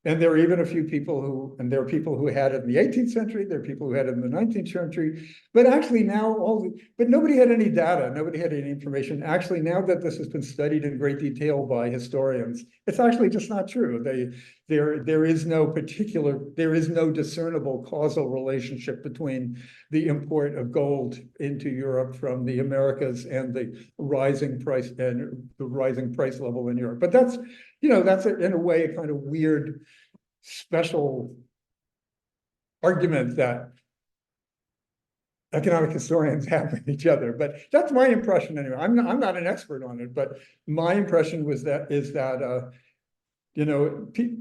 Speaker 2: And there are even a few people there are people who had it in the 18th century, there are people who had it in the 19th century, but actually now but nobody had any data, nobody had any information. Actually, now that this has been studied in great detail by historians, it's actually just not true. There is no discernible causal relationship between the import of gold into Europe from the Americas and the rising price level in Europe. But that's in a way a kind of weird, special argument that economic historians have with each other. But that's my impression anyway. I'm not an expert on it, but my impression is that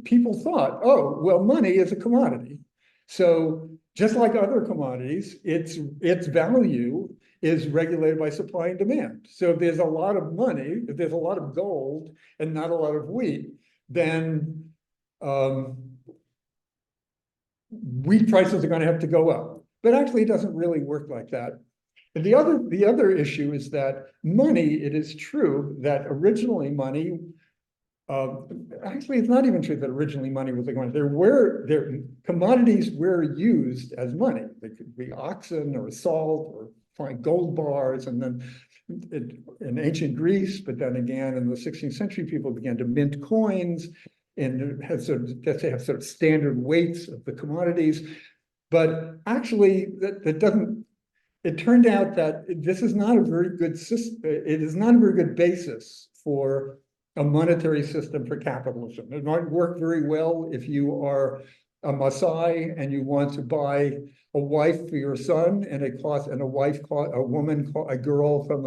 Speaker 2: people thought, oh, well, money is a commodity. So just like other commodities, its value is regulated by supply and demand. So if there's a lot of money, if there's a lot of gold and not a lot of wheat, then wheat prices are going to have to go up. But actually, it doesn't really work like that. And the other issue is that money, it is true that originally money, actually, it's not even true that originally money was like money. Commodities were used as money. They could be oxen or salt or fine gold bars, and then in ancient Greece, but then again in the 16th century, people began to mint coins and have sort of standard weights of the commodities. But actually, that doesn't. It turned out that this is not a very good system. It is not a very good basis for a monetary system for capitalism. It might work very well if you are a Maasai and you want to buy a wife for your son, and a girl from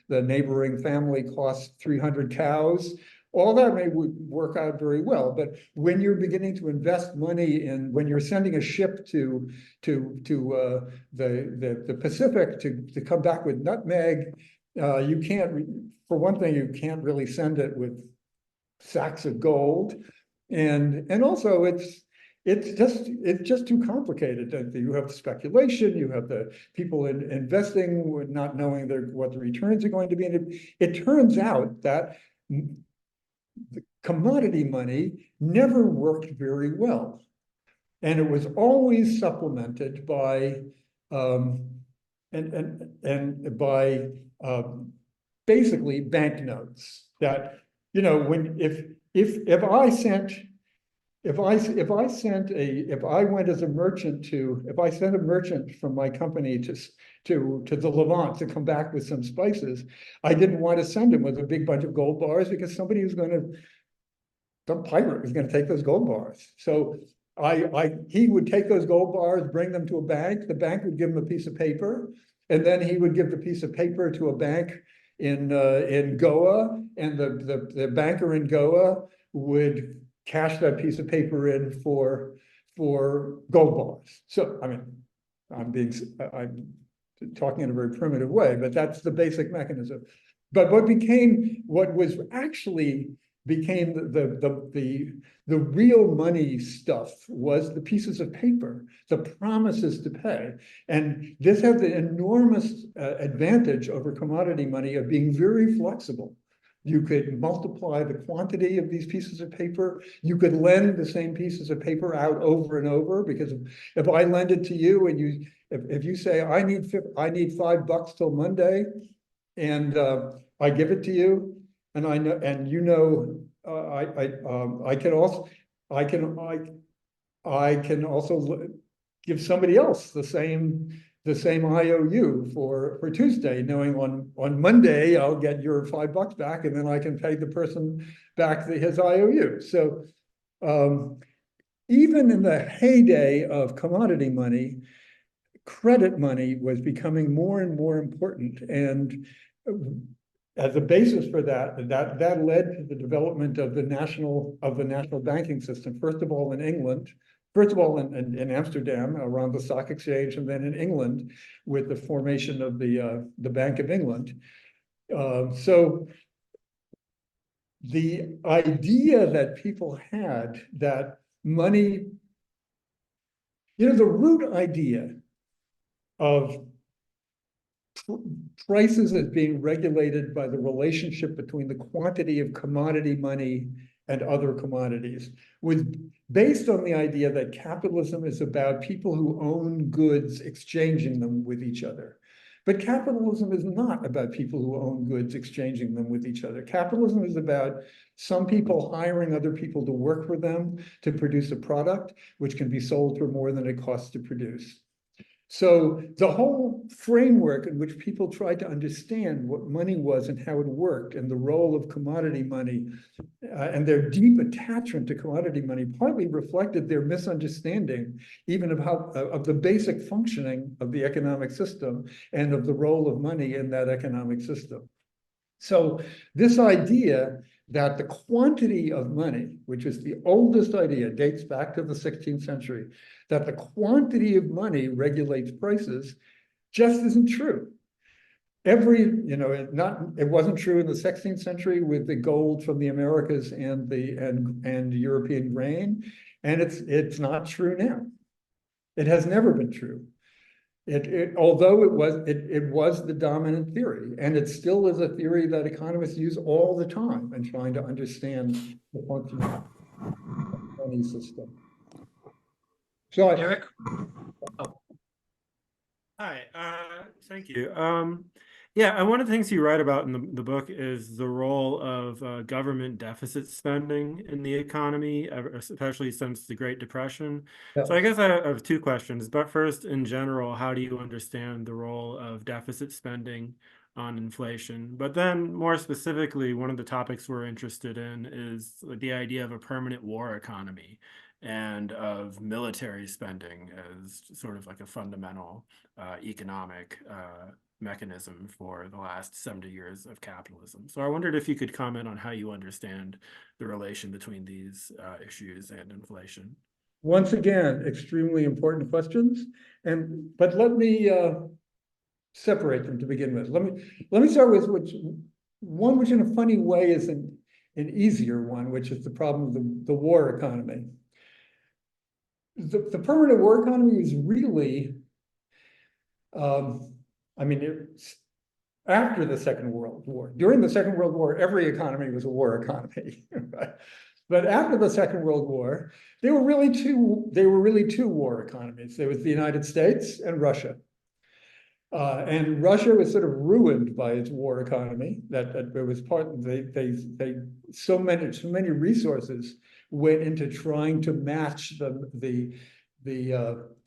Speaker 2: the neighboring family costs 300 cows. All that may work out very well, but when you're beginning to invest money when you're sending a ship to the Pacific to come back with nutmeg, you can't. For one thing, you can't really send it with sacks of gold, and also it's just too complicated. You have speculation, you have the people investing not knowing what the returns are going to be, and it turns out that the commodity money never worked very well, and it was always supplemented by basically banknotes. That if I sent a merchant from my company to the Levant to come back with some spices, I didn't want to send him with a big bunch of gold bars, because some pirate was going to take those gold bars. So he would take those gold bars, bring them to a bank. The bank would give him a piece of paper, and then he would give the piece of paper to a bank in Goa, and the banker in Goa would cash that piece of paper in for gold bars. So I mean, I'm talking in a very primitive way, but that's the basic mechanism. But what actually became the real money stuff was the pieces of paper, the promises to pay. And this had the enormous advantage over commodity money of being very flexible. You could multiply the quantity of these pieces of paper. You could lend the same pieces of paper out over and over, because if I lend it to you and if you say, I need $5 till Monday, and I give it to you, and I know, and you know, I can also give somebody else the same IOU for Tuesday, knowing on Monday I'll get your $5 back, and then I can pay the person back his IOU. So even in the heyday of commodity money, credit money was becoming more and more important, and as a basis for that led to the development of the national banking system. First of all in England, in Amsterdam around the stock exchange, and then in England with the formation of the Bank of England. So the idea that people had that money, the root idea of prices as being regulated by the relationship between the quantity of commodity money and other commodities was based on the idea that capitalism is about people who own goods exchanging them with each other. But capitalism is not about people who own goods exchanging them with each other. Capitalism is about some people hiring other people to work for them to produce a product which can be sold for more than it costs to produce. So the whole framework in which people tried to understand what money was and how it worked, and the role of commodity money and their deep attachment to commodity money, partly reflected their misunderstanding even of the basic functioning of the economic system and of the role of money in that economic system. So this idea that the quantity of money, which is the oldest idea, dates back to the 16th century, that the quantity of money regulates prices, just isn't true. it wasn't true in the 16th century with the gold from the Americas and European grain, and it's not true now. It has never been true. Although it was the dominant theory, and it still is a theory that economists use all the time in trying to understand the function of the money system. So
Speaker 1: Eric?
Speaker 5: Hi, thank you. Yeah, and one of the things you write about in the book is the role of government deficit spending in the economy, especially since the Great Depression. So I guess I have two questions. But first, in general, how do you understand the role of deficit spending on inflation? But then more specifically, one of the topics we're interested in is the idea of a permanent war economy and of military spending as sort of like a fundamental economic mechanism for the last 70 years of capitalism. So I wondered if you could comment on how you understand the relation between these issues and inflation.
Speaker 2: once again, extremely important questions, but let me separate them to begin with. Let me start with one which in a funny way is an easier one, which is the problem of the war economy. The permanent war economy is really, it's after the Second World War. During the Second World War, every economy was a war economy. Right? But after the Second World War, there were really two war economies. There was the United States and Russia. And Russia was sort of ruined by its war economy. That it was so many resources went into trying to match the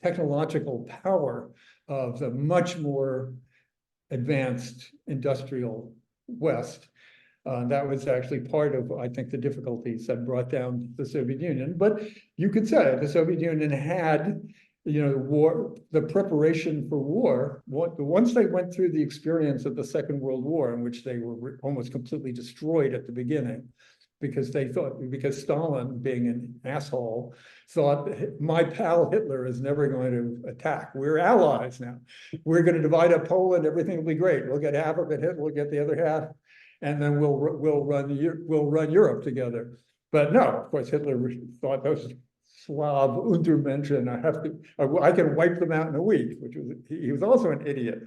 Speaker 2: technological power of the much more advanced industrial West. That was actually part of, I think, the difficulties that brought down the Soviet Union. But you could say the Soviet Union had, the preparation for war. Once they went through the experience of the Second World War, in which they were almost completely destroyed at the beginning, because Stalin, being an asshole, thought my pal Hitler is never going to attack. We're allies now. We're going to divide up Poland. Everything will be great. We'll get half of it. Hitler will get the other half, and then we'll run Europe together. But no, of course, Hitler thought those Slav Untermenschen, I can wipe them out in a week, he was also an idiot.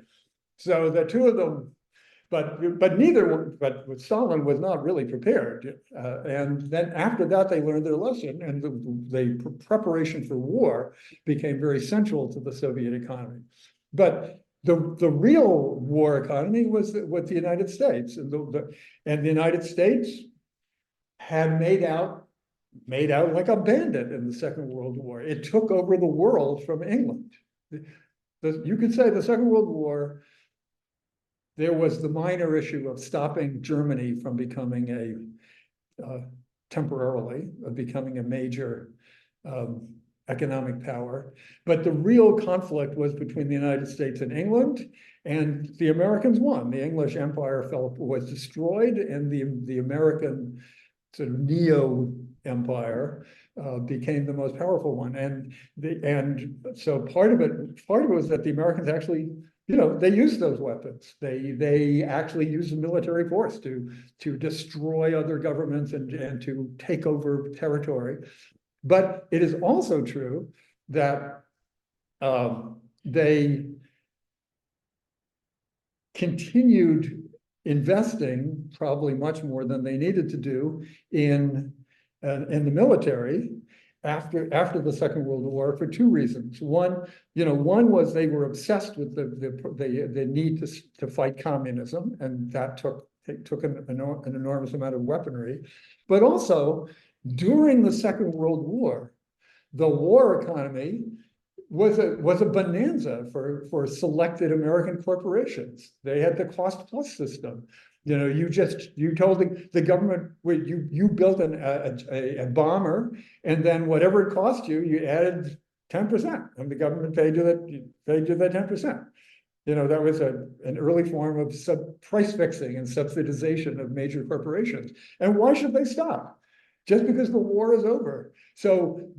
Speaker 2: So the two of them. But Stalin was not really prepared, and then after that they learned their lesson, and the preparation for war became very central to the Soviet economy. But the real war economy was the United States, and the United States had made out like a bandit in the Second World War. It took over the world from England. You could say the Second World War. There was the minor issue of stopping Germany from becoming temporarily becoming a major economic power. But the real conflict was between the United States and England, and the Americans won. The English Empire was destroyed, and the American sort of neo-empire became the most powerful one. And so part of it was that the Americans actually, they used those weapons. They actually used the military force to destroy other governments and to take over territory. But it is also true that they continued investing probably much more than they needed to do in the military after the Second World War for two reasons. One was they were obsessed with the need to fight communism, and that took an enormous amount of weaponry. But also, during the Second World War, the war economy was a bonanza for selected American corporations. They had the cost plus system. You told the government, you built a bomber, and then whatever it cost you, you added 10%, and the government paid you that 10%. That was an early form of price fixing and subsidization of major corporations. And why should they stop? Just because the war is over. So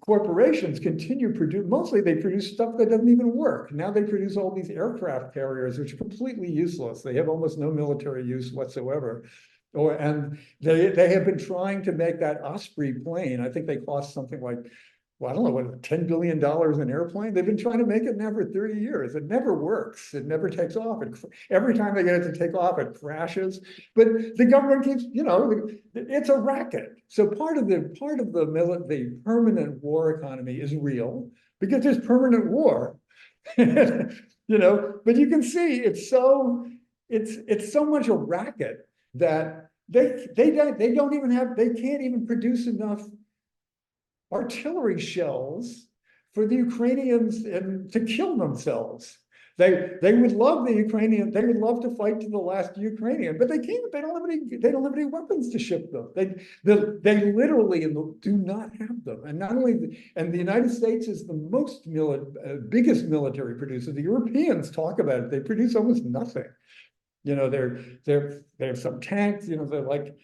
Speaker 2: corporations continue produce, mostly they produce stuff that doesn't even work. Now they produce all these aircraft carriers, which are completely useless. They have almost no military use whatsoever. And they have been trying to make that Osprey plane. I think they cost something like, well, I don't know, what, $10 billion an airplane? They've been trying to make it now for 30 years. It never works. It never takes off. Every time they get it to take off, it crashes. But the government keeps, it's a racket. So part of the permanent war economy is real because there's permanent war. But you can see it's so much a racket that they can't even produce enough artillery shells for the Ukrainians and to kill themselves. They would love the Ukrainian, they would love to fight to the last Ukrainian, but they can't. They don't have any weapons to ship them. They literally do not have them. And not only and the United States is the most biggest military producer. The Europeans talk about it. They produce almost nothing. They have some tanks, they're like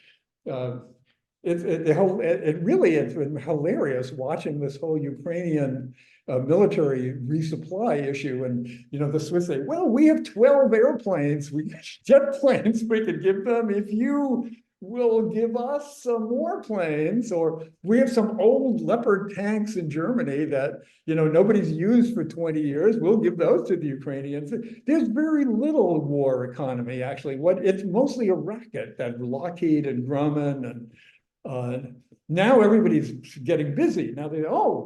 Speaker 2: it really has been hilarious watching this whole Ukrainian military resupply issue. And the Swiss say, well, we have 12 airplanes, jet planes we could give them if you will give us some more planes. Or we have some old Leopard tanks in Germany that nobody's used for 20 years. We'll give those to the Ukrainians. There's very little war economy, actually. It's mostly a racket that Lockheed and Grumman and now everybody's getting busy. Now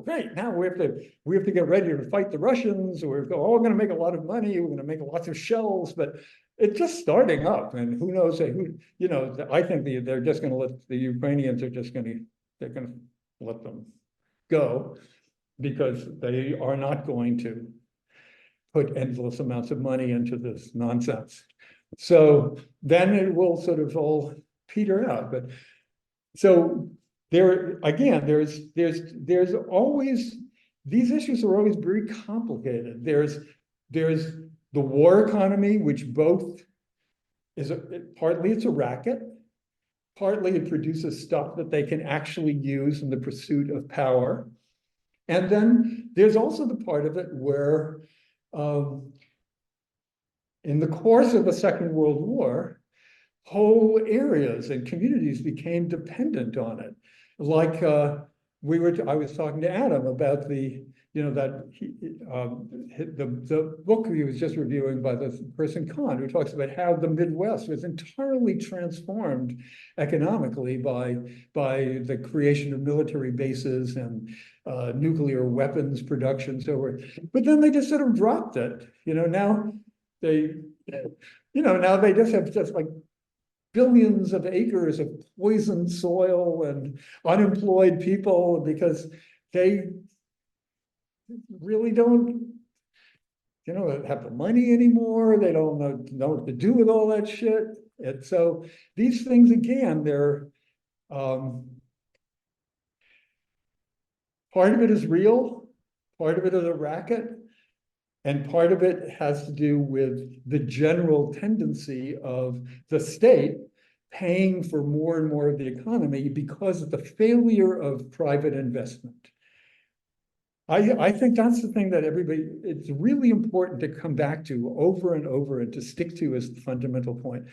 Speaker 2: great. Now we have to get ready to fight the Russians. We're all going to make a lot of money. We're going to make lots of shells, but it's just starting up. And who knows? I think they're just going to let the Ukrainians they're going to let them go because they are not going to put endless amounts of money into this nonsense. So then it will sort of all peter out. But so there's always, these issues are always very complicated. There's the war economy, which both partly it's a racket, partly it produces stuff that they can actually use in the pursuit of power. And then there's also the part of it where in the course of the Second World War, whole areas and communities became dependent on it. Like I was talking to Adam about the book he was just reviewing by the person Khan, who talks about how the Midwest was entirely transformed economically by the creation of military bases and nuclear weapons production, so forth. But then they just sort of dropped it. Now they just have like billions of acres of poisoned soil and unemployed people because they really don't, have the money anymore. They don't know what to do with all that shit. And so these things, again, they're part of it is real, part of it is a racket, and part of it has to do with the general tendency of the state paying for more and more of the economy because of the failure of private investment. I think that's the thing that it's really important to come back to over and over and to stick to as the fundamental point.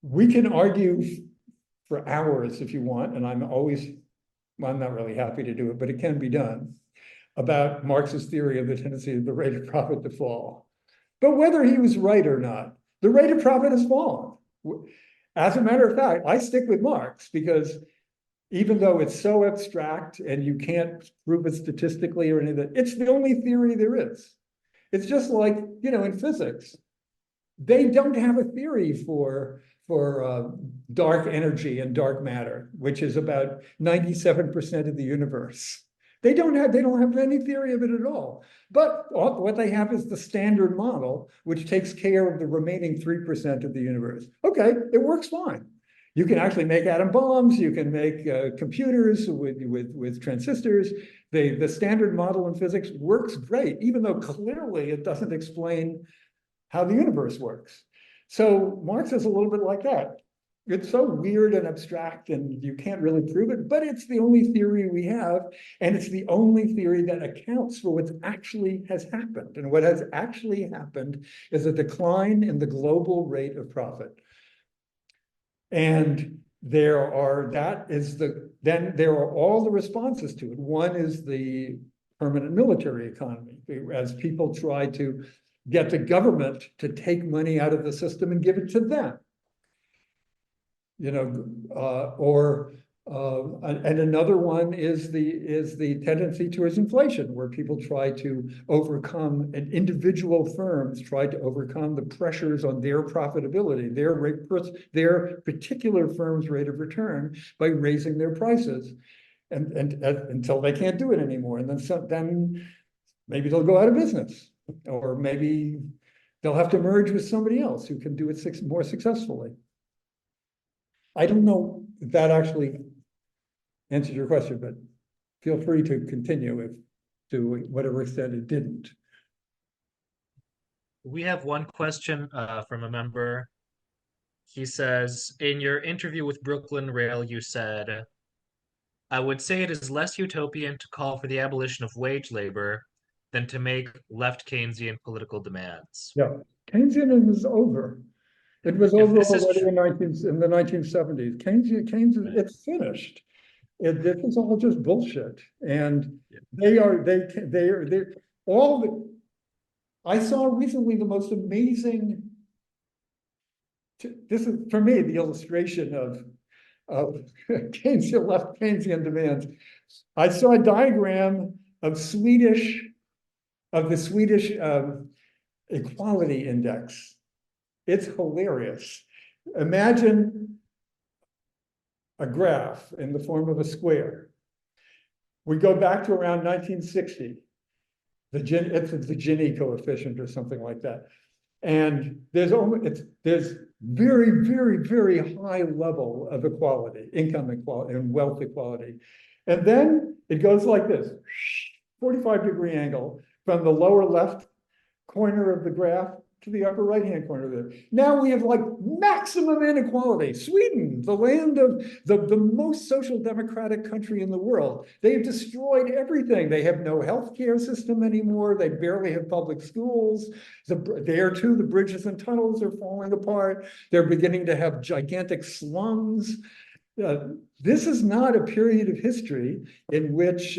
Speaker 2: We can argue for hours if you want, and I'm not really happy to do it, but it can be done, about Marx's theory of the tendency of the rate of profit to fall. But whether he was right or not, the rate of profit has fallen. As a matter of fact, I stick with Marx because even though it's so abstract and you can't prove it statistically or anything, it's the only theory there is. It's just like, in physics, they don't have a theory for dark energy and dark matter, which is about 97% of the universe. They don't have any theory of it at all. But what they have is the standard model, which takes care of the remaining 3% of the universe. Okay, it works fine. You can actually make atom bombs. You can make computers with transistors. The standard model in physics works great, even though clearly it doesn't explain how the universe works. So Marx is a little bit like that. it's so weird and abstract and you can't really prove it, but it's the only theory we have. And it's the only theory that accounts for what actually has happened. And what has actually happened is a decline in the global rate of profit. And then there are all the responses to it. One is the permanent military economy, as people try to get the government to take money out of the system and give it to them. And another one is the tendency towards inflation, where people try to overcome, and individual firms try to overcome the pressures on their profitability, their particular firm's rate of return, by raising their prices, and until they can't do it anymore, and then maybe they'll go out of business, or maybe they'll have to merge with somebody else who can do it more successfully. I don't know if that actually answers your question, but feel free to continue if to whatever extent it didn't.
Speaker 1: We have one question from a member. He says, in your interview with Brooklyn Rail, you said, I would say it is less utopian to call for the abolition of wage labor than to make left Keynesian political demands.
Speaker 2: Yeah, Keynesianism is over. It was
Speaker 1: If
Speaker 2: over
Speaker 1: this is
Speaker 2: already in the 1970s. Keynes, it's finished. This is all just bullshit. And they are all the, I saw recently the most amazing, this is for me the illustration of Keynesian left Keynesian demands. I saw a diagram of the Swedish equality index. It's hilarious. Imagine a graph in the form of a square. We go back to around 1960. It's the Gini coefficient or something like that. And there's very, very, very high level of equality, income equality and wealth equality. And then it goes like this, 45-degree angle from the lower left corner of the graph to the upper right-hand corner there. Now we have like maximum inequality. Sweden, the land of the most social democratic country in the world. They've destroyed everything. They have no healthcare system anymore. They barely have public schools. There too, the bridges and tunnels are falling apart. They're beginning to have gigantic slums. This is not a period of history in which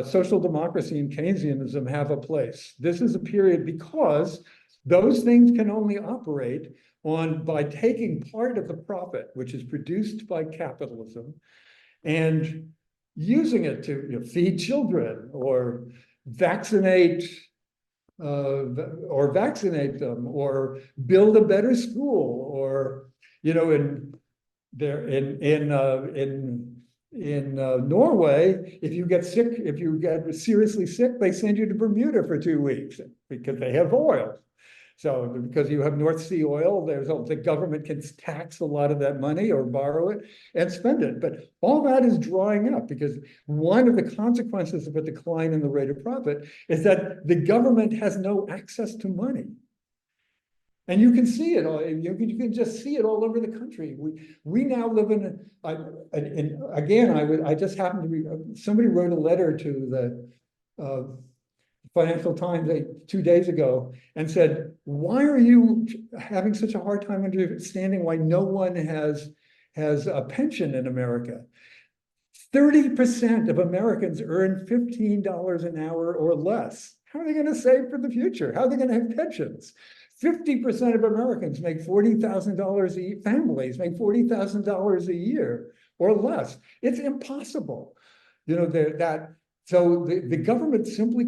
Speaker 2: social democracy and Keynesianism have a place. This is a period because those things can only operate by taking part of the profit, which is produced by capitalism, and using it to feed children or vaccinate them or build a better school, or in Norway, if you get sick, if you get seriously sick, they send you to Bermuda for 2 weeks because they have oil. So because you have North Sea oil, the government can tax a lot of that money or borrow it and spend it. But all that is drying up because one of the consequences of a decline in the rate of profit is that the government has no access to money. And you can see it all. You can just see it all over the country. We now live I just happened to be, somebody wrote a letter to the Financial Times 2 days ago and said, why are you having such a hard time understanding why no one has a pension in America? 30% of Americans earn $15 an hour or less. How are they going to save for the future? How are they going to have pensions? 50% of Americans make $40,000 families make $40,000 a year or less. It's impossible. So the government simply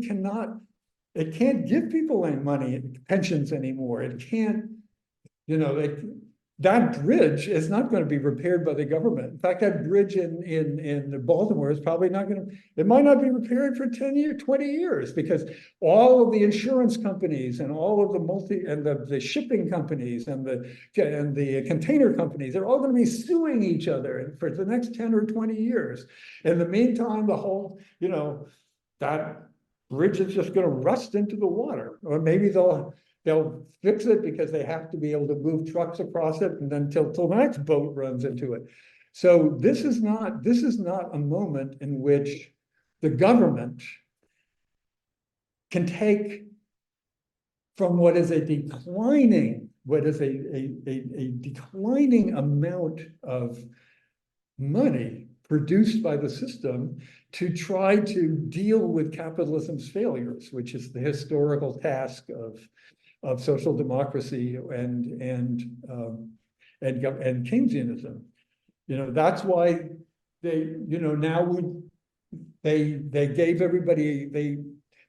Speaker 2: it can't give people any money, pensions anymore. It can't, that bridge is not going to be repaired by the government. In fact, that bridge in Baltimore is probably not going to, it might not be repaired for 10 years, 20 years, because all of the insurance companies and all of the shipping companies and the container companies, they're all going to be suing each other for the next 10 or 20 years. In the meantime, the whole, that bridge is just going to rust into the water, or maybe They'll fix it because they have to be able to move trucks across it, and then till the next boat runs into it. So this is not a moment in which the government can take from what is a declining amount of money produced by the system to try to deal with capitalism's failures, which is the historical task of social democracy and Keynesianism. You know, that's why they, you know, now they gave everybody,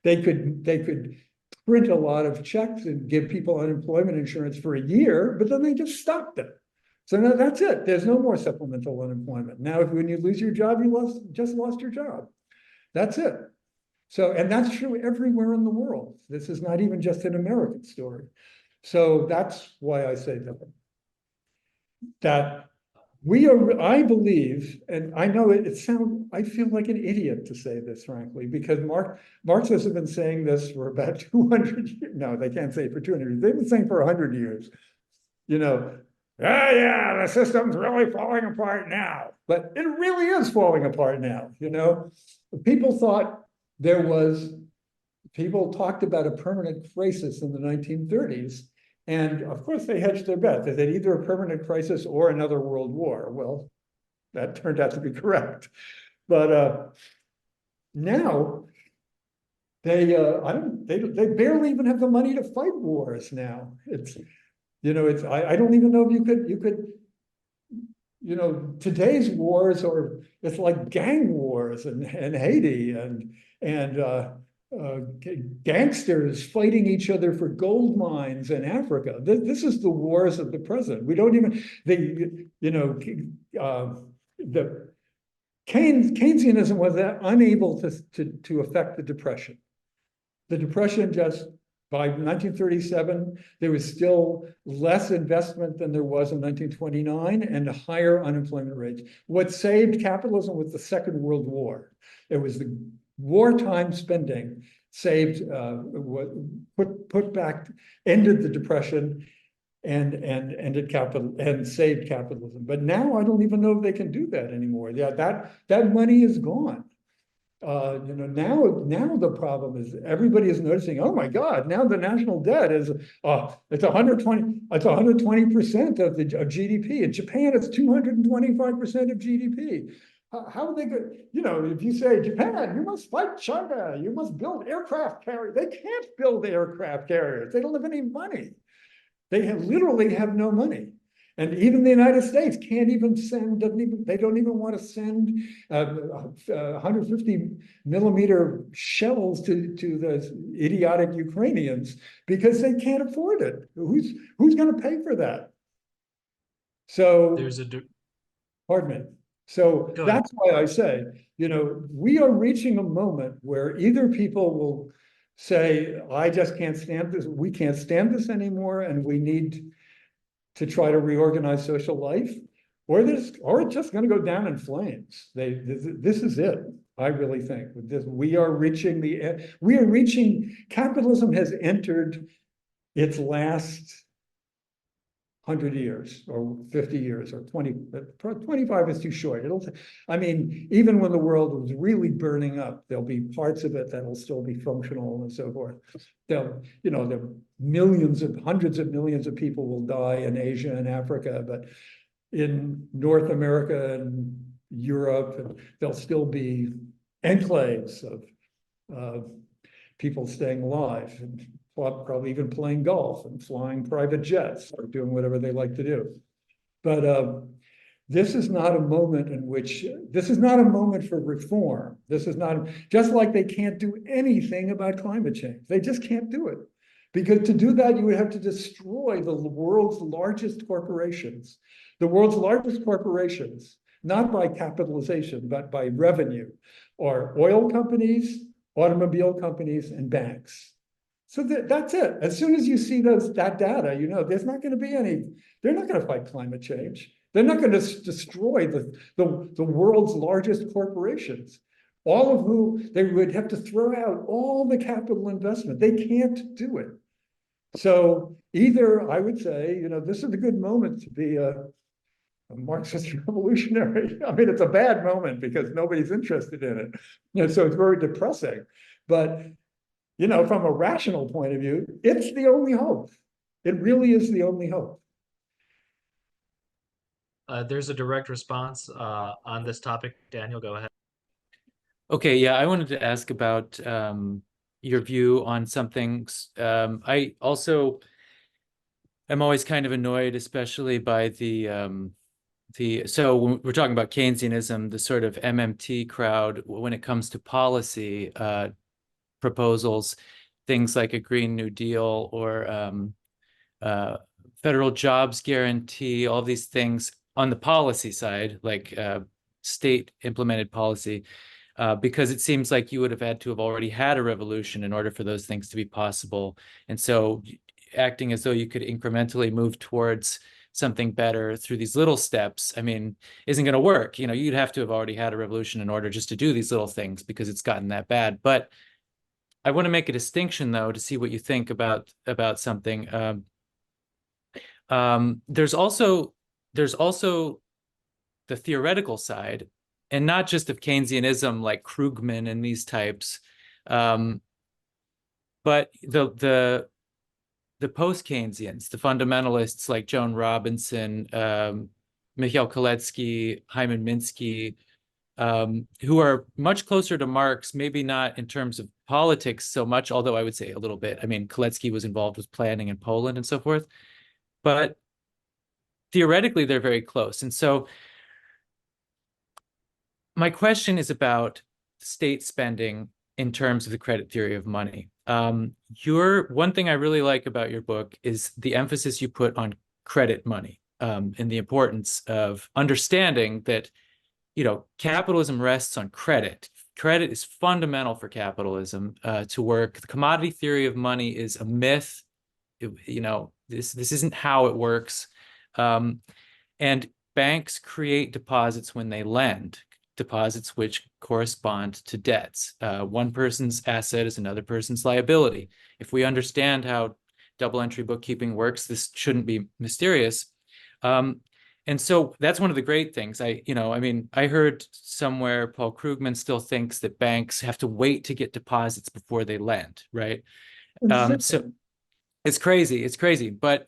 Speaker 2: they could print a lot of checks and give people unemployment insurance for a year, but then they just stopped it. So now that's it. There's no more supplemental unemployment. Now, when you lose your job, you just lost your job. That's it. So, and that's true everywhere in the world. This is not even just an American story. So that's why I say that we are, I believe, and I know it sounds, I feel like an idiot to say this, frankly, because Marxists have been saying this for about 200 years. No, they can't say it for 200 years. They've been saying for 100 years, you know, yeah, the system's really falling apart now. But it really is falling apart now, you know. People thought people talked about a permanent crisis in the 1930s. And of course, they hedged their bet. They said either a permanent crisis or another world war. Well, that turned out to be correct. But now they barely even have the money to fight wars now. It's, you know, it's I don't even know if you could, you know, today's wars are, it's like gang wars in Haiti and gangsters fighting each other for gold mines in Africa. This is the wars of the present. We don't even, you know, the Keynesianism was unable to affect the Depression. The Depression just, by 1937, there was still less investment than there was in 1929 and higher unemployment rates. What saved capitalism was the Second World War. It was the wartime spending saved, put back, ended the Depression and ended capital and saved capitalism. But now I don't even know if they can do that anymore. Yeah, that money is gone. You know, now the problem is everybody is noticing, oh my God, now the national debt is it's 120% of GDP. In Japan, it's 225% of GDP. How are they good? You know, if you say, Japan, you must fight China, you must build aircraft carriers. They can't build aircraft carriers. They don't have any money. They literally have no money. And even the United States can't even send, they don't even want to send 150 millimeter shells to the idiotic Ukrainians because they can't afford it. Who's going to pay for that? So
Speaker 1: There's
Speaker 2: pardon me. So that's why I say, you know, we are reaching a moment where either people will say, I just can't stand this, we can't stand this anymore, and we need to try to reorganize social life, or it's just going to go down in flames. This is it. I really think we are reaching capitalism has entered its last 100 years or 50 years or 25 is too short. I mean, even when the world was really burning up, there'll be parts of it that'll still be functional and so forth. There hundreds of millions of people will die in Asia and Africa, but in North America and Europe, there'll still be enclaves of people staying alive and probably even playing golf and flying private jets or doing whatever they like to do. But this is not a moment for reform. This is not, just like they can't do anything about climate change. They just can't do it. Because to do that, you would have to destroy the world's largest corporations. The world's largest corporations, not by capitalization, but by revenue, are oil companies, automobile companies, and banks. So that's it. As soon as you see that data, you know, there's not going to be they're not going to fight climate change. They're not going to destroy the world's largest corporations, all of who they would have to throw out all the capital investment. They can't do it. So either I would say, this is a good moment to be a Marxist revolutionary. I mean, it's a bad moment because nobody's interested in it. So it's very depressing. But, from a rational point of view, it's the only hope. It really is the only hope.
Speaker 1: There's a direct response on this topic. Daniel, go ahead.
Speaker 6: Okay, yeah, I wanted to ask about your view on something. I also am always kind of annoyed, especially by so when we're talking about Keynesianism, the sort of MMT crowd when it comes to policy proposals, things like a Green New Deal or federal jobs guarantee, all these things on the policy side, like state implemented policy, because it seems like you would have had to have already had a revolution in order for those things to be possible. And so acting as though you could incrementally move towards something better through these little steps, I mean, isn't going to work. You'd have to have already had a revolution in order just to do these little things because it's gotten that bad. But I want to make a distinction, though, to see what you think about something. There's also the theoretical side, and not just of Keynesianism like Krugman and these types, but the post-Keynesians, the fundamentalists like Joan Robinson, Mikhail Kalecki, Hyman Minsky, who are much closer to Marx, maybe not in terms of politics so much, although I would say a little bit. I mean, Kalecki was involved with planning in Poland and so forth, but theoretically they're very close. And so my question is about state spending in terms of the credit theory of money. One thing I really like about your book is the emphasis you put on credit money, and the importance of understanding that, capitalism rests on credit. Credit is fundamental for capitalism to work. The commodity theory of money is a myth. This isn't how it works. And banks create deposits when they lend, deposits which correspond to debts. One person's asset is another person's liability. If we understand how double entry bookkeeping works, this shouldn't be mysterious. And so that's one of the great things. I heard somewhere Paul Krugman still thinks that banks have to wait to get deposits before they lend, right? So it's crazy. But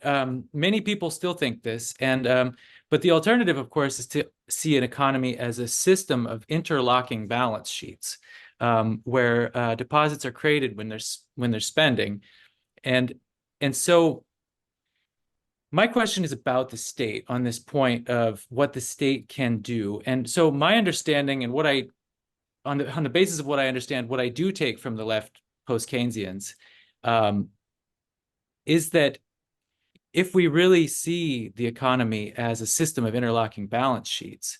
Speaker 6: many people still think this. But the alternative, of course, is to see an economy as a system of interlocking balance sheets, where deposits are created when they're spending. And so my question is about the state on this point of what the state can do. And so my understanding and on the basis of what I understand, what I do take from the left post-Keynesians, is that if we really see the economy as a system of interlocking balance sheets,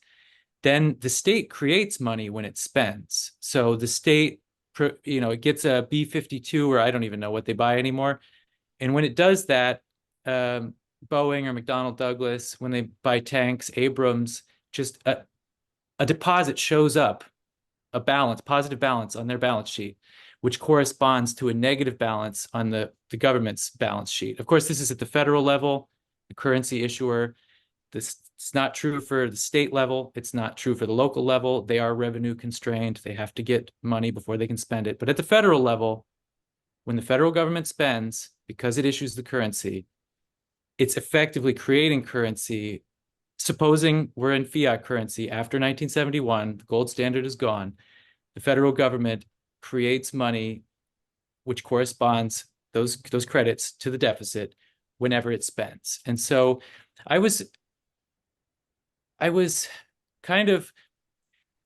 Speaker 6: then the state creates money when it spends. So the state, it gets a B-52, or I don't even know what they buy anymore. And when it does that, Boeing or McDonnell Douglas, when they buy tanks, Abrams, just a deposit shows up, a positive balance on their balance sheet, which corresponds to a negative balance on the government's balance sheet. Of course, this is at the federal level, the currency issuer. It's not true for the state level. It's not true for the local level. They are revenue constrained. They have to get money before they can spend it. But at the federal level, when the federal government spends, because it issues the currency, it's effectively creating currency. Supposing we're in fiat currency after 1971, the gold standard is gone. The federal government creates money which corresponds those credits to the deficit whenever it spends. And so I was kind of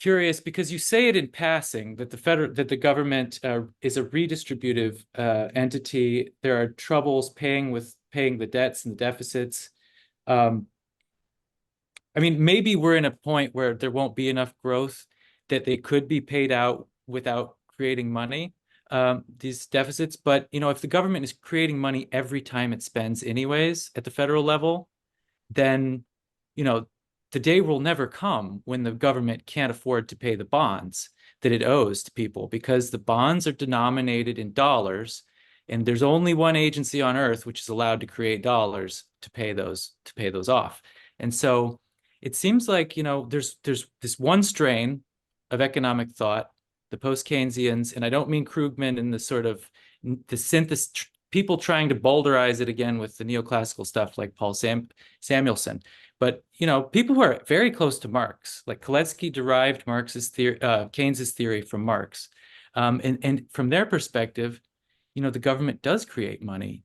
Speaker 6: curious, because you say it in passing that the government is a redistributive entity. There are troubles paying the debts and the deficits. Maybe we're in a point where there won't be enough growth that they could be paid out without creating money, these deficits. But, if the government is creating money every time it spends anyways at the federal level, then, the day will never come when the government can't afford to pay the bonds that it owes to people, because the bonds are denominated in dollars. And there's only one agency on earth which is allowed to create dollars to pay those off. And so it seems like, there's this one strain of economic thought, the post-Keynesians, and I don't mean Krugman and the sort of the synthesis, people trying to boulderize it again with the neoclassical stuff like Paul Samuelson. But people who are very close to Marx, like Kalecki, derived Marx's theory, Keynes's theory from Marx, and from their perspective, the government does create money,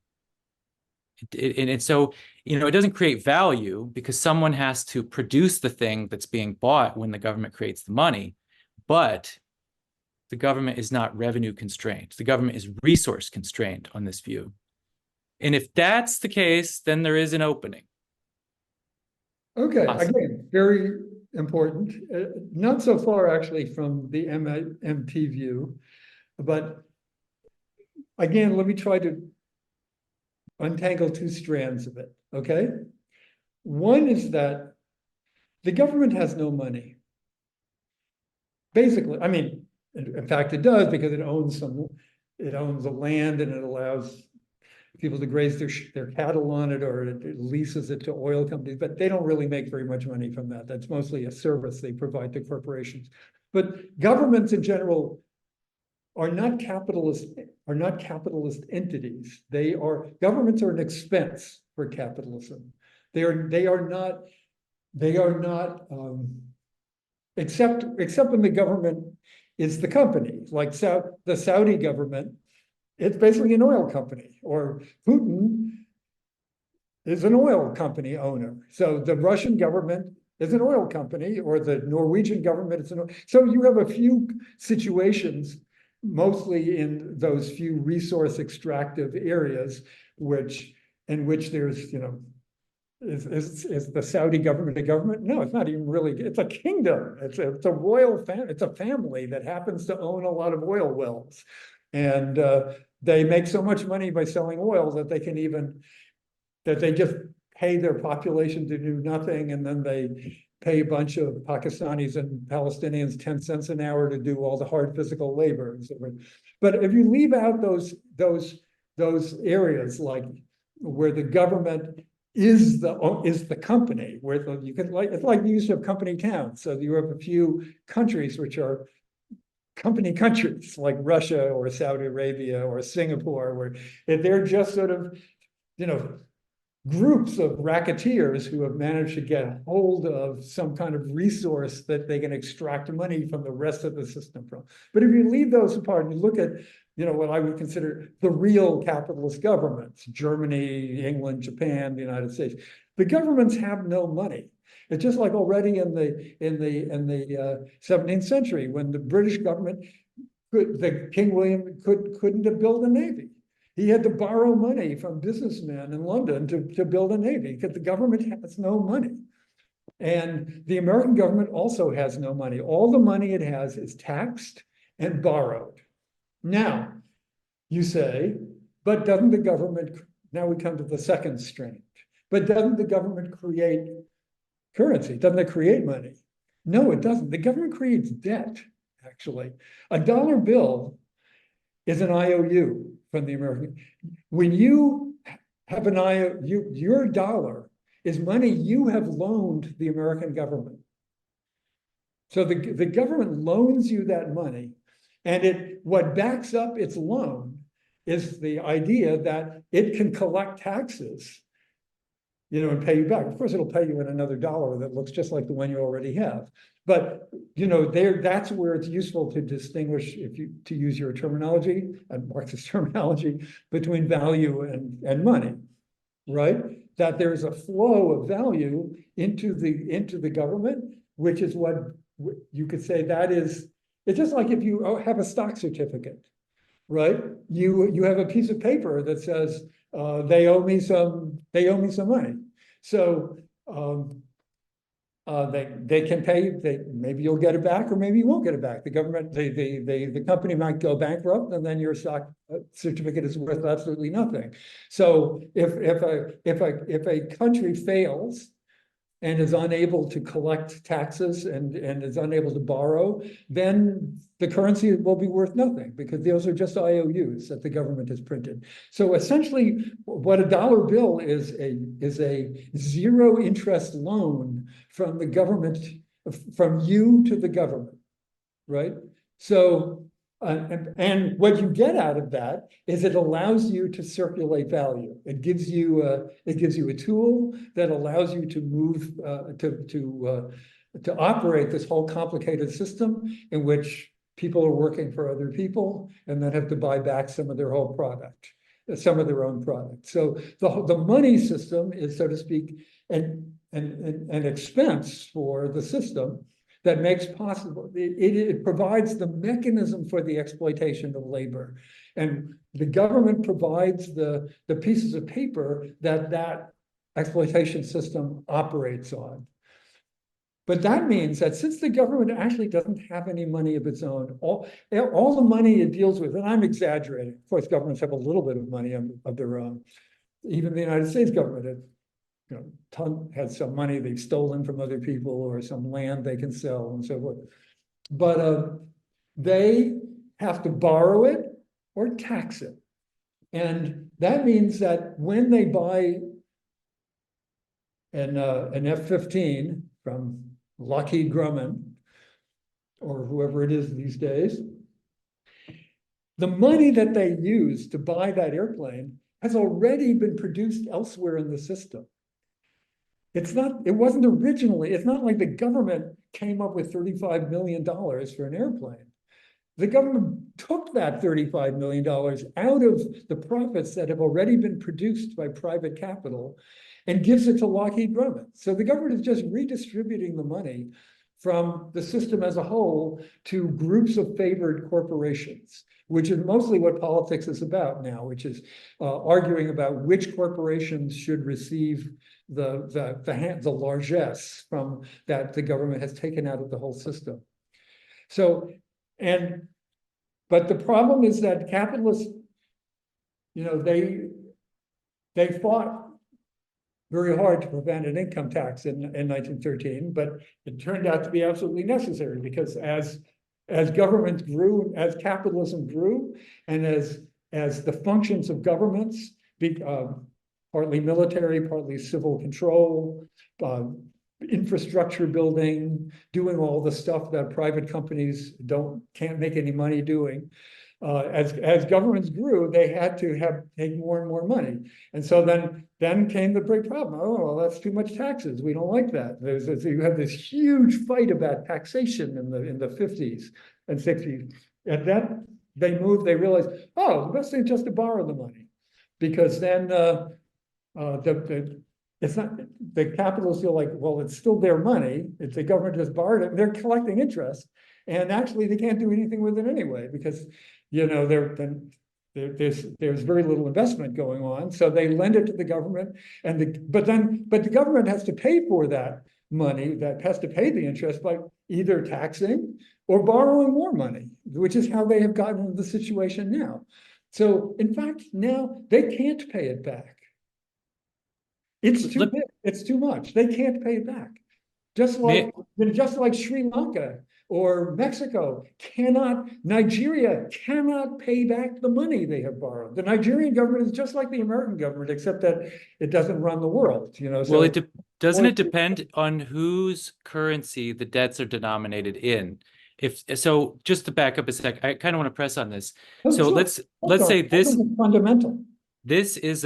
Speaker 6: and so it doesn't create value because someone has to produce the thing that's being bought when the government creates the money, but the government is not revenue constrained. The government is resource constrained on this view. And if that's the case, then there is an opening.
Speaker 2: Okay,
Speaker 6: Awesome.
Speaker 2: again, very important. Not so far actually from the MMT view, but again, let me try to untangle two strands of it, okay? One is that the government has no money. Basically, I mean, in fact, it does because it owns the land and it allows people to graze their cattle on it, or it leases it to oil companies, but they don't really make very much money from that. That's mostly a service they provide to corporations. But governments in general are not capitalist entities. Governments are an expense for capitalism. They are not except when the government is the company, like the Saudi government. It's basically an oil company, or Putin is an oil company owner. So the Russian government is an oil company, or the Norwegian government is so you have a few situations, mostly in those few resource extractive areas, in which there's, is the Saudi government a government? No, it's not even really. It's a kingdom. It's a royal family. It's a family that happens to own a lot of oil wells, and they make so much money by selling oil that they just pay their population to do nothing, and then they pay a bunch of Pakistanis and Palestinians 10 cents an hour to do all the hard physical labor. But if you leave out those areas, like where the government is the company, where it's like you used to have company towns. So you have a few countries which are company countries, like Russia or Saudi Arabia or Singapore, where they're just sort of, groups of racketeers who have managed to get hold of some kind of resource that they can extract money from the rest of the system from. But if you leave those apart and you look at, what I would consider the real capitalist governments, Germany, England, Japan, the United States, the governments have no money. It's just like already in the 17th century, when the British government, King William couldn't build a navy. He had to borrow money from businessmen in London to build a navy, because the government has no money. And the American government also has no money. All the money it has is taxed and borrowed. Now, you say, but doesn't the government, now we come to the second strain, but doesn't the government create currency? Doesn't it create money? No, it doesn't. The government creates debt, actually. A dollar bill is an IOU from the American. When you have an IOU, your dollar is money you have loaned the American government. So the government loans you that money, and what backs up its loan is the idea that it can collect taxes, and pay you back. Of course, it'll pay you in another dollar that looks just like the one you already have. But that's where it's useful to distinguish, to use your terminology and Marxist terminology, between value and money, right? That there's a flow of value into the government, which is what you could say it's just like if you have a stock certificate, right? You have a piece of paper that says they owe me some money. So they can pay. Maybe you'll get it back, or maybe you won't get it back. The government, the company might go bankrupt, and then your stock certificate is worth absolutely nothing. So if a country fails and is unable to collect taxes and is unable to borrow, then the currency will be worth nothing because those are just IOUs that the government has printed. So essentially, what a dollar bill is a zero interest loan from the government, from you to the government, right? So, and what you get out of that is it allows you to circulate value. It gives you a tool that allows you to move to operate this whole complicated system in which people are working for other people and then have to buy back some of their whole product, some of their own product. So the money system is, so to speak, an expense for the system that makes possible, it provides the mechanism for the exploitation of labor. And the government provides the pieces of paper that exploitation system operates on. But that means that since the government actually doesn't have any money of its own, all the money it deals with, and I'm exaggerating, of course, governments have a little bit of money of their own. Even the United States government has some money they've stolen from other people or some land they can sell and so forth. But they have to borrow it or tax it. And that means that when they buy an F-15 from Lockheed Grumman, or whoever it is these days, the money that they use to buy that airplane has already been produced elsewhere in the system. It wasn't originally, it's not like the government came up with $35 million for an airplane. The government took that $35 million out of the profits that have already been produced by private capital and gives it to Lockheed Grumman. So the government is just redistributing the money from the system as a whole to groups of favored corporations, which is mostly what politics is about now, which is arguing about which corporations should receive the largesse from that the government has taken out of the whole system. So, but the problem is that capitalists, they fought very hard to prevent an income tax in 1913, but it turned out to be absolutely necessary because as government grew, as capitalism grew, and as the functions of governments, partly military, partly civil control, infrastructure building, doing all the stuff that private companies can't make any money doing. As governments grew, they had to take more and more money. And so then came the big problem. Oh, well, that's too much taxes. We don't like that. You have this huge fight about taxation in the 50s and 60s. And then they realized, oh, the best thing is just to borrow the money. Because then it's not, the capitalists feel like, well, it's still their money. If the government just borrowed it, they're collecting interest. And actually they can't do anything with it anyway, because there's very little investment going on. So they lend it to the government, but the government has to pay for that money, that has to pay the interest by either taxing or borrowing more money, which is how they have gotten into the situation now. So in fact, now they can't pay it back. It's too big. It's too much. They can't pay it back. Just like Sri Lanka or Mexico Nigeria cannot pay back the money they have borrowed. The Nigerian government is just like the American government, except that it doesn't run the world, So,
Speaker 6: well, doesn't it depend on whose currency the debts are denominated in? So just to back up a sec, I kind of want to press on this. So
Speaker 2: sure.
Speaker 6: let's say this
Speaker 2: is fundamental.
Speaker 6: This is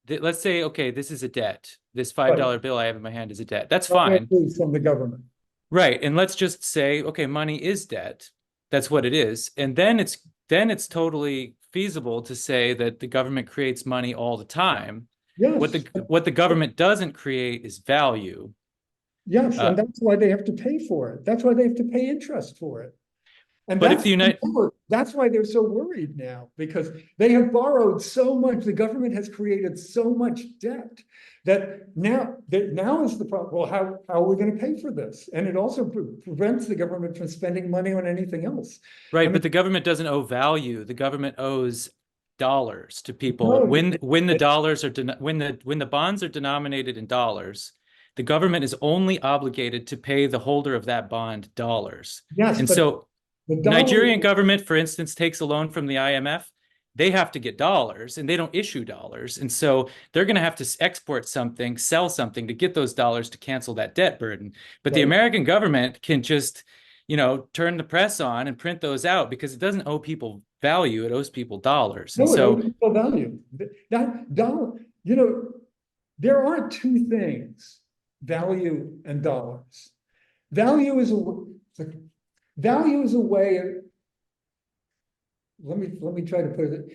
Speaker 6: let's say, okay, this is a debt. This $5 bill I have in my hand is a debt. That's fine.
Speaker 2: From the government.
Speaker 6: Right. And let's just say, okay, money is debt. That's what it is. And then it's totally feasible to say that the government creates money all the time.
Speaker 2: Yes.
Speaker 6: What the government doesn't create is value.
Speaker 2: Yes, and that's why they have to pay for it. That's why they have to pay interest for it. And that's why they're so worried now, because they have borrowed so much. The government has created so much debt that now is the problem. Well, how are we going to pay for this? And it also prevents the government from spending money on anything else.
Speaker 6: Right, but the government doesn't owe value. The government owes dollars to people. When the bonds are denominated in dollars, the government is only obligated to pay the holder of that bond dollars.
Speaker 2: Yes,
Speaker 6: and
Speaker 2: but
Speaker 6: so
Speaker 2: The
Speaker 6: Nigerian government, for instance, takes a loan from the IMF. They have to get dollars and they don't issue dollars. And so they're going to have to export something, sell something to get those dollars to cancel that debt burden. But the
Speaker 2: Right.
Speaker 6: American government can just, turn the press on and print those out because it doesn't owe people value, it owes people dollars. And
Speaker 2: No, it
Speaker 6: so
Speaker 2: owes people value. That dollar, there aren't two things, value and dollars. Value is a way of, let me try to put it,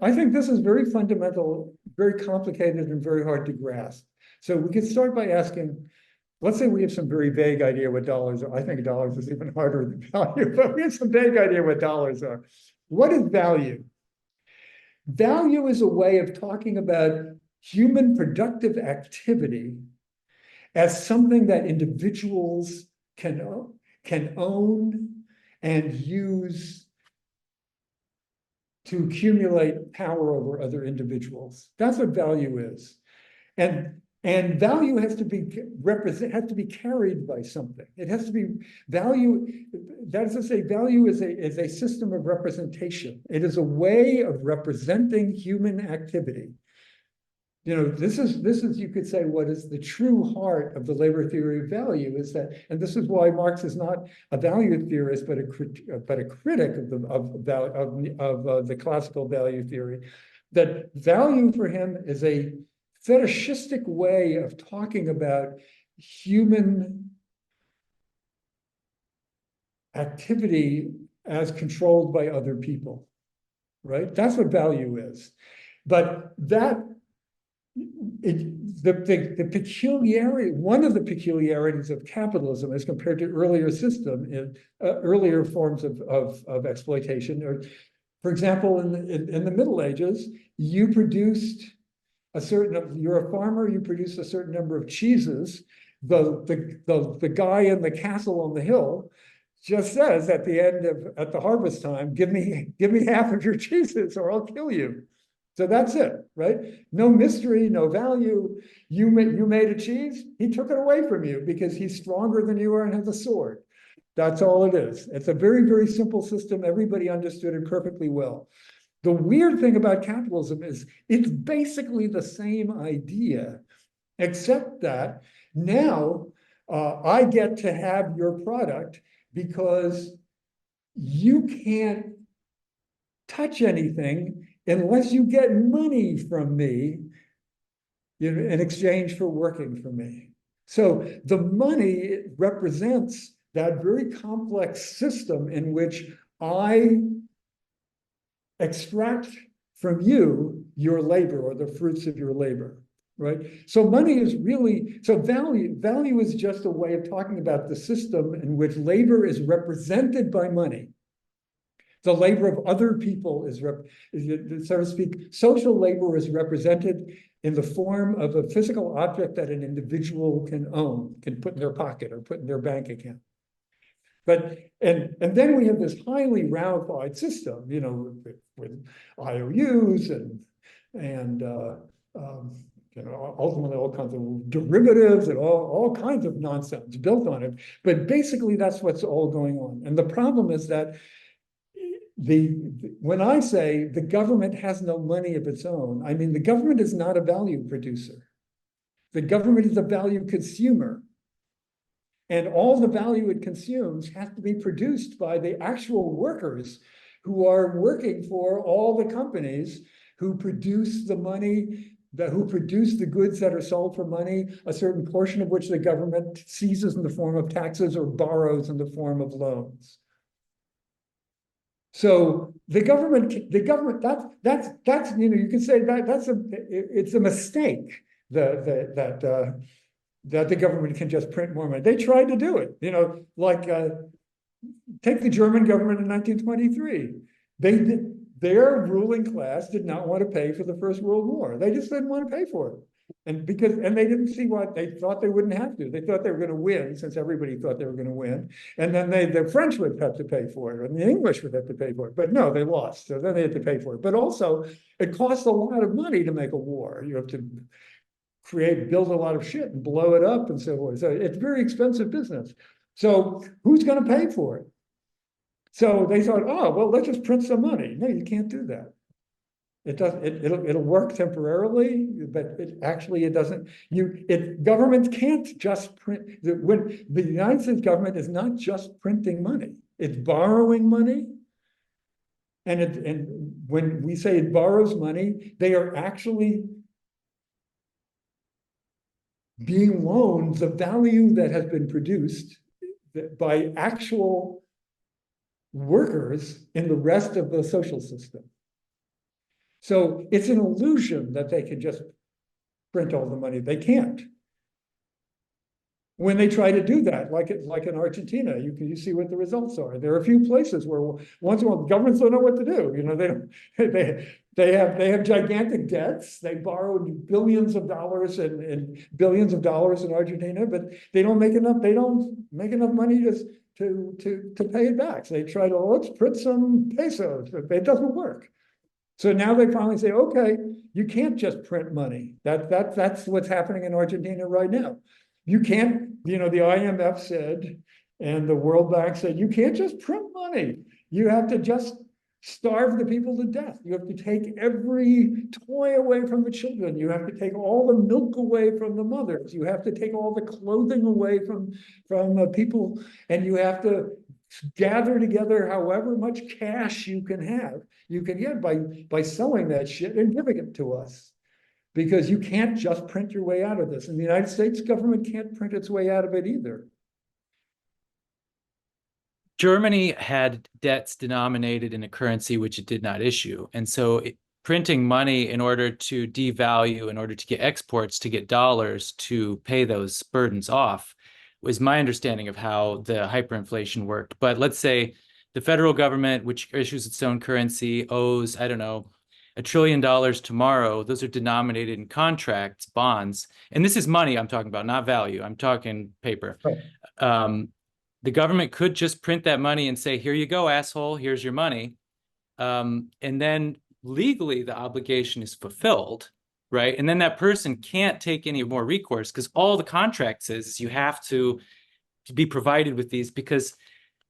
Speaker 2: I think this is very fundamental, very complicated, and very hard to grasp. So we could start by asking, let's say we have some very vague idea what dollars are. I think dollars is even harder than value, but we have some vague idea what dollars are. What is value? Value is a way of talking about human productive activity as something that individuals can own and use to accumulate power over other individuals. That's what value is. And value has to be carried by something. It has to be value. That is to say, value is a system of representation. It is a way of representing human activity. This is you could say what is the true heart of the labor theory of value is that, and this is why Marx is not a value theorist, but a critic of the classical value theory. That value for him is a fetishistic way of talking about human activity as controlled by other people, right? That's what value is. But the peculiarity, one of the peculiarities of capitalism as compared to earlier earlier forms of exploitation, or for example, in the Middle Ages, you're a farmer, you produce a certain number of cheeses. The guy in the castle on the hill just says at the harvest time, give me half of your cheeses or I'll kill you. So that's it, right? No mystery, no value. You made a cheese, he took it away from you because he's stronger than you are and has a sword. That's all it is. It's a very, very simple system. Everybody understood it perfectly well. The weird thing about capitalism is it's basically the same idea, except that now I get to have your product because you can't touch anything unless you get money from me in exchange for working for me. So the money represents that very complex system in which I extract from you your labor or the fruits of your labor, right? So money is really, so value is just a way of talking about the system in which labor is represented by money. The labor of other people is, so to speak, social labor is represented in the form of a physical object that an individual can own, can put in their pocket or put in their bank account. But and then we have this highly ramified system, with IOUs and ultimately all kinds of derivatives and all kinds of nonsense built on it. But basically, that's what's all going on. And the problem is that when I say the government has no money of its own, I mean the government is not a value producer. The government is a value consumer. And all the value it consumes has to be produced by the actual workers who are working for all the companies who produce the money, who produce the goods that are sold for money, a certain portion of which the government seizes in the form of taxes or borrows in the form of loans. So the government, that's you can say it's a mistake that the government can just print more money. They tried to do it, take the German government in 1923. Their ruling class did not want to pay for the First World War. They just didn't want to pay for it. And they didn't see what they thought they wouldn't have to. They thought they were going to win, since everybody thought they were going to win. And then the French would have to pay for it, and the English would have to pay for it. But no, they lost. So then they had to pay for it. But also, it costs a lot of money to make a war. You have to build a lot of shit and blow it up and so forth. So it's very expensive business. So who's going to pay for it? So they thought, oh, well, let's just print some money. No, you can't do that. It doesn't, it'll work temporarily, but it doesn't, governments can't just print, when the United States government is not just printing money, it's borrowing money. And when we say it borrows money, they are actually being loaned the value that has been produced by actual workers in the rest of the social system. So it's an illusion that they can just print all the money. They can't. When they try to do that, like in Argentina, you see what the results are. There are a few places where once in a while governments don't know what to do. You know, they have gigantic debts. They borrowed billions of dollars and billions of dollars in Argentina, but they don't make enough. They don't make enough money to pay it back. So they try to, let's print some pesos, but it doesn't work. So now they finally say, okay, you can't just print money. That's what's happening in Argentina right now. You can't, the IMF said, and the World Bank said, you can't just print money. You have to just starve the people to death. You have to take every toy away from the children. You have to take all the milk away from the mothers. You have to take all the clothing away from people, and you have to gather together however much cash you can get by selling that shit and giving it to us. Because you can't just print your way out of this. And the United States government can't print its way out of it either.
Speaker 6: Germany had debts denominated in a currency which it did not issue. And so printing money in order to devalue, in order to get exports, to get dollars to pay those burdens off, was my understanding of how the hyperinflation worked. But let's say the federal government, which issues its own currency, owes, I don't know, $1 trillion tomorrow. Those are denominated in contracts, bonds. And this is money I'm talking about, not value. I'm talking paper. Right. The government could just print that money and say, here you go, asshole, here's your money. And then legally the obligation is fulfilled, right? And then that person can't take any more recourse because all the contract says is you have to be provided with these because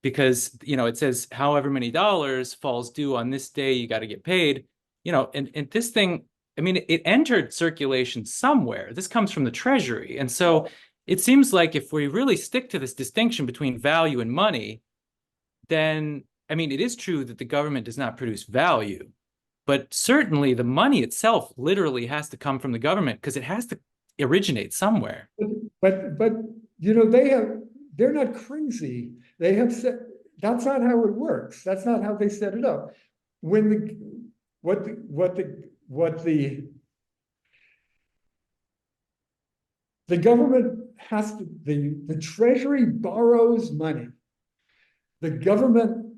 Speaker 6: it says however many dollars falls due on this day, you got to get paid. And this thing, I mean, it entered circulation somewhere. This comes from the Treasury. And so it seems like if we really stick to this distinction between value and money, then, I mean, it is true that the government does not produce value, but certainly the money itself literally has to come from the government because it has to originate somewhere.
Speaker 2: But they're not crazy. They have said, that's not how it works. That's not how they set it up. The government has to, the Treasury borrows money. The government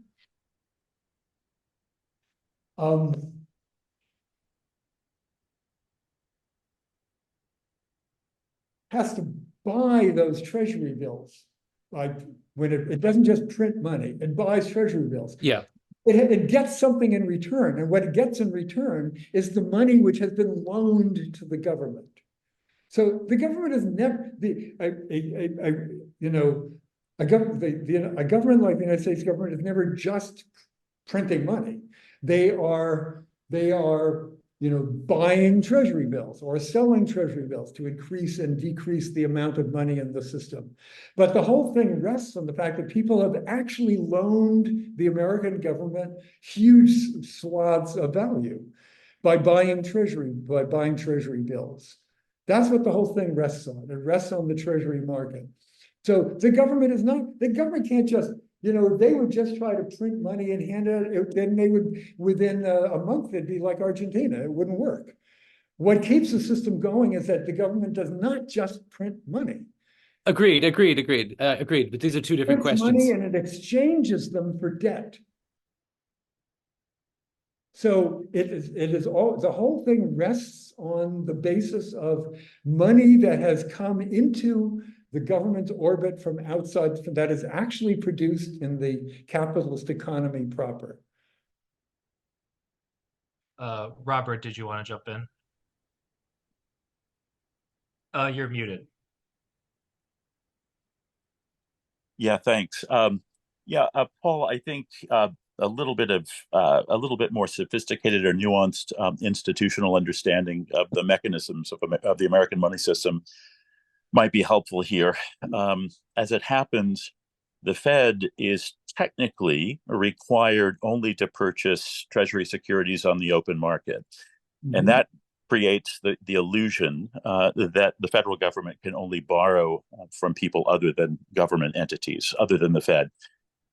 Speaker 2: has to buy those Treasury bills. Like when it doesn't just print money, it buys Treasury bills.
Speaker 6: Yeah.
Speaker 2: It gets something in return, and what it gets in return is the money which has been loaned to the government. So the government is never a government like the United States government is never just printing money. They are buying Treasury bills or selling Treasury bills to increase and decrease the amount of money in the system. But the whole thing rests on the fact that people have actually loaned the American government huge swaths of value by buying Treasury bills. That's what the whole thing rests on. It rests on the Treasury market. So the government can't just, they would just try to print money and hand it, then they would, within a month, it'd be like Argentina. It wouldn't work. What keeps the system going is that the government does not just print money.
Speaker 6: Agreed. But these are two different questions.
Speaker 2: Money and it exchanges them for debt. So the whole thing rests on the basis of money that has come into the government's orbit from outside, that is actually produced in the capitalist economy proper.
Speaker 1: Robert, did you want to jump in? You're muted.
Speaker 7: Yeah, thanks. Yeah, Paul, I think a little bit of a little bit more sophisticated or nuanced institutional understanding of the mechanisms of the American money system might be helpful here. As it happens, the Fed is technically required only to purchase Treasury securities on the open market. And that creates the illusion that the federal government can only borrow from people other than government entities, other than the Fed.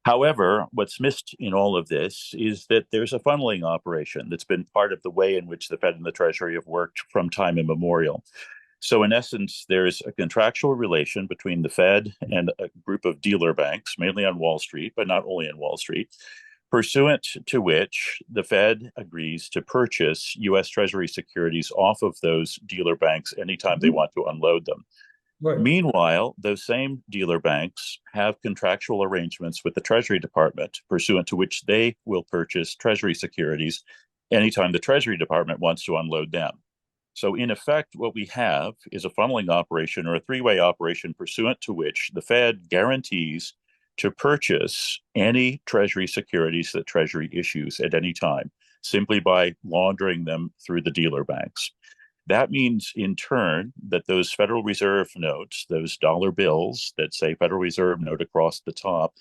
Speaker 7: However, what's missed in all of this is that there's a funneling operation that's been part of the way in which the Fed and the Treasury have worked from time immemorial. So, in essence, there's a contractual relation between the Fed and a group of dealer banks, mainly on Wall Street, but not only on Wall Street, pursuant to which the Fed agrees to purchase U.S. Treasury securities off of those dealer banks anytime they want to unload them.
Speaker 2: Right.
Speaker 7: Meanwhile, those same dealer banks have contractual arrangements with the Treasury Department, pursuant to which they will purchase Treasury securities anytime the Treasury Department wants to unload them. So, in effect, what we have is a funneling operation or a three-way operation pursuant to which the Fed guarantees to purchase any Treasury securities that Treasury issues at any time, simply by laundering them through the dealer banks. That means, in turn, that those Federal Reserve notes, those dollar bills that say Federal Reserve note across the top,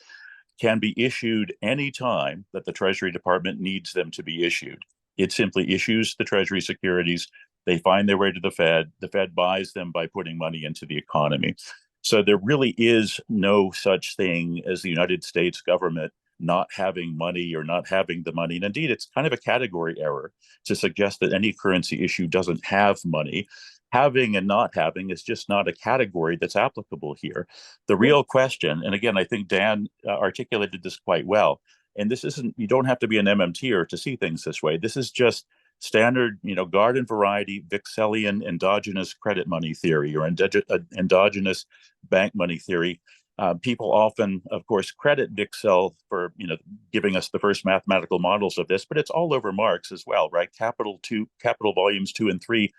Speaker 7: can be issued any time that the Treasury Department needs them to be issued. It simply issues the Treasury securities. They find their way to the Fed. The Fed buys them by putting money into the economy. So there really is no such thing as the United States government not having money or not having the money. And indeed, it's kind of a category error to suggest that any currency issue doesn't have money. Having and not having is just not a category that's applicable here. The real question, and again, I think Dan articulated this quite well, and this isn't, you don't have to be an MMTer to see things this way. This is just standard, garden variety Vixelian endogenous credit money theory or endogenous bank money theory. People often, of course, credit Vixel for giving us the first mathematical models of this, but it's all over Marx as well, right? Capital volumes 2 and 3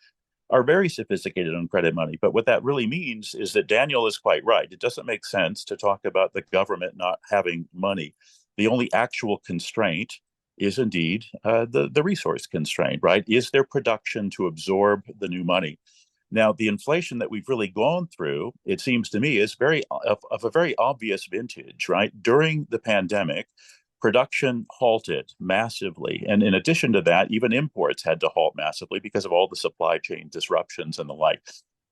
Speaker 7: are very sophisticated on credit money. But what that really means is that Daniel is quite right. It doesn't make sense to talk about the government not having money. The only actual constraint is indeed the resource constraint, right? Is there production to absorb the new money? Now, the inflation that we've really gone through, it seems to me, is of a very obvious vintage, right? During the pandemic, production halted massively. And in addition to that, even imports had to halt massively because of all the supply chain disruptions and the like.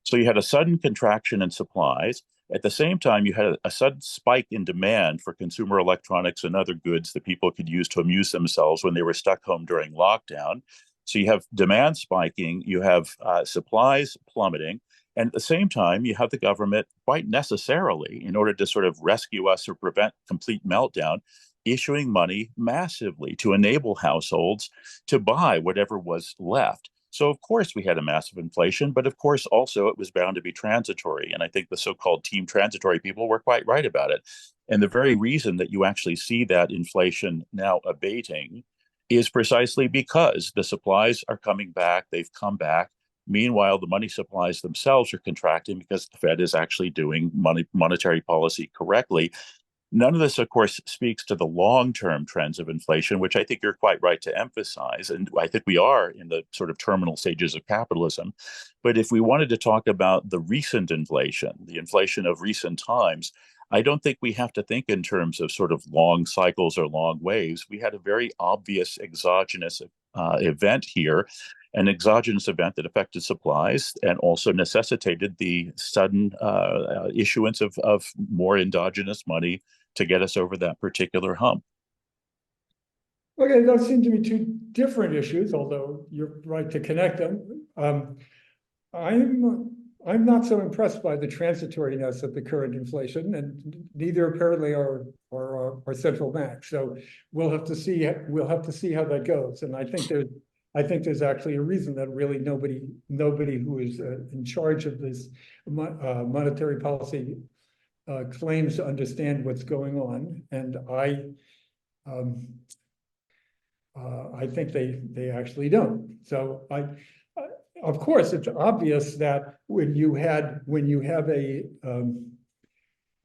Speaker 7: So you had a sudden contraction in supplies. At the same time, you had a sudden spike in demand for consumer electronics and other goods that people could use to amuse themselves when they were stuck home during lockdown. So you have demand spiking, you have supplies plummeting, and at the same time, you have the government, quite necessarily, in order to sort of rescue us or prevent complete meltdown, issuing money massively to enable households to buy whatever was left. So, of course, we had a massive inflation, but of course, also it was bound to be transitory. And I think the so-called team transitory people were quite right about it. And the very reason that you actually see that inflation now abating is precisely because the supplies are coming back, they've come back. Meanwhile, the money supplies themselves are contracting because the Fed is actually doing monetary policy correctly. None of this, of course, speaks to the long-term trends of inflation, which I think you're quite right to emphasize. And I think we are in the sort of terminal stages of capitalism. But if we wanted to talk about the recent inflation, the inflation of recent times, I don't think we have to think in terms of sort of long cycles or long waves. We had a very obvious exogenous event here, an exogenous event that affected supplies and also necessitated the sudden issuance of more endogenous money to get us over that particular hump.
Speaker 2: Okay, those seem to be two different issues, although you're right to connect them. I'm not so impressed by the transitoriness of the current inflation, and neither apparently are central banks. So we'll have to see how that goes. And I think there's actually a reason that really nobody who is in charge of this monetary policy claims to understand what's going on, and I think they actually don't. So of course, it's obvious that when you have a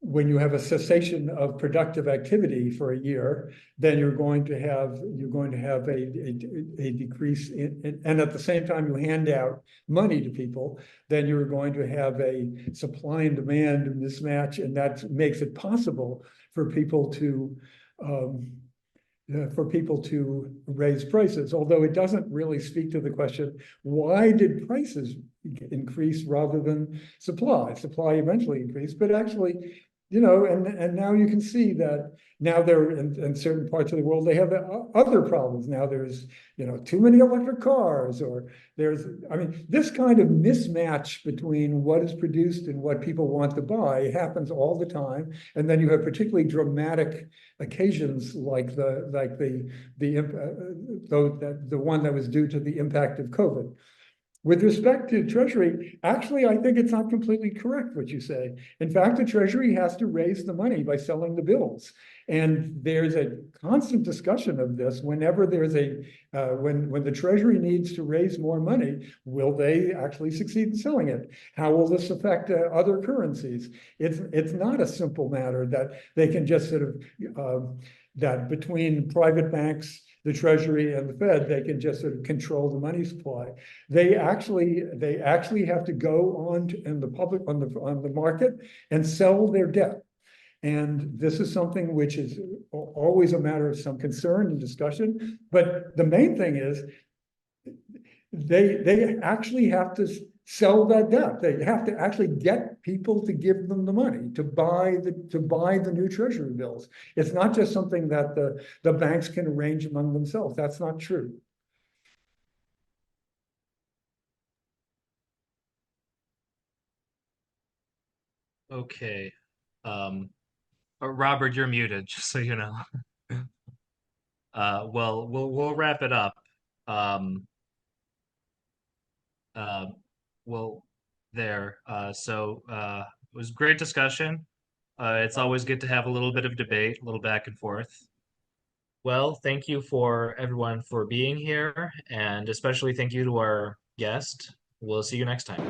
Speaker 2: when you have a cessation of productive activity for a year, then you're going to have a decrease and at the same time you hand out money to people, then you're going to have a supply and demand mismatch, and that makes it possible for people to raise prices, although it doesn't really speak to the question, why did prices increase rather than supply? Supply eventually increased, but actually, and now you can see that now there in certain parts of the world, they have other problems. Now there's, too many electric cars, or this kind of mismatch between what is produced and what people want to buy happens all the time. And then you have particularly dramatic occasions like the one that was due to the impact of COVID. With respect to Treasury, actually, I think it's not completely correct what you say. In fact, the Treasury has to raise the money by selling the bills. And there's a constant discussion of this whenever there's when the Treasury needs to raise more money, will they actually succeed in selling it? How will this affect other currencies? It's not a simple matter that they can just sort of, that between private banks, the Treasury and the Fed, they can just sort of control the money supply. They actually have to go on in the public on the market and sell their debt. And this is something which is always a matter of some concern and discussion. But the main thing is they actually have to sell that debt. They have to actually get people to give them the money to buy the new Treasury bills. It's not just something that the banks can arrange among themselves. That's not true.
Speaker 1: Okay. Robert, you're muted, just so you know. Well, we'll wrap it up. Uh, well, there. It was great discussion. It's always good to have a little bit of debate, a little back and forth. Well, thank you for everyone for being here, and especially thank you to our guest. We'll see you next time.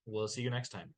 Speaker 1: We'll see you next time.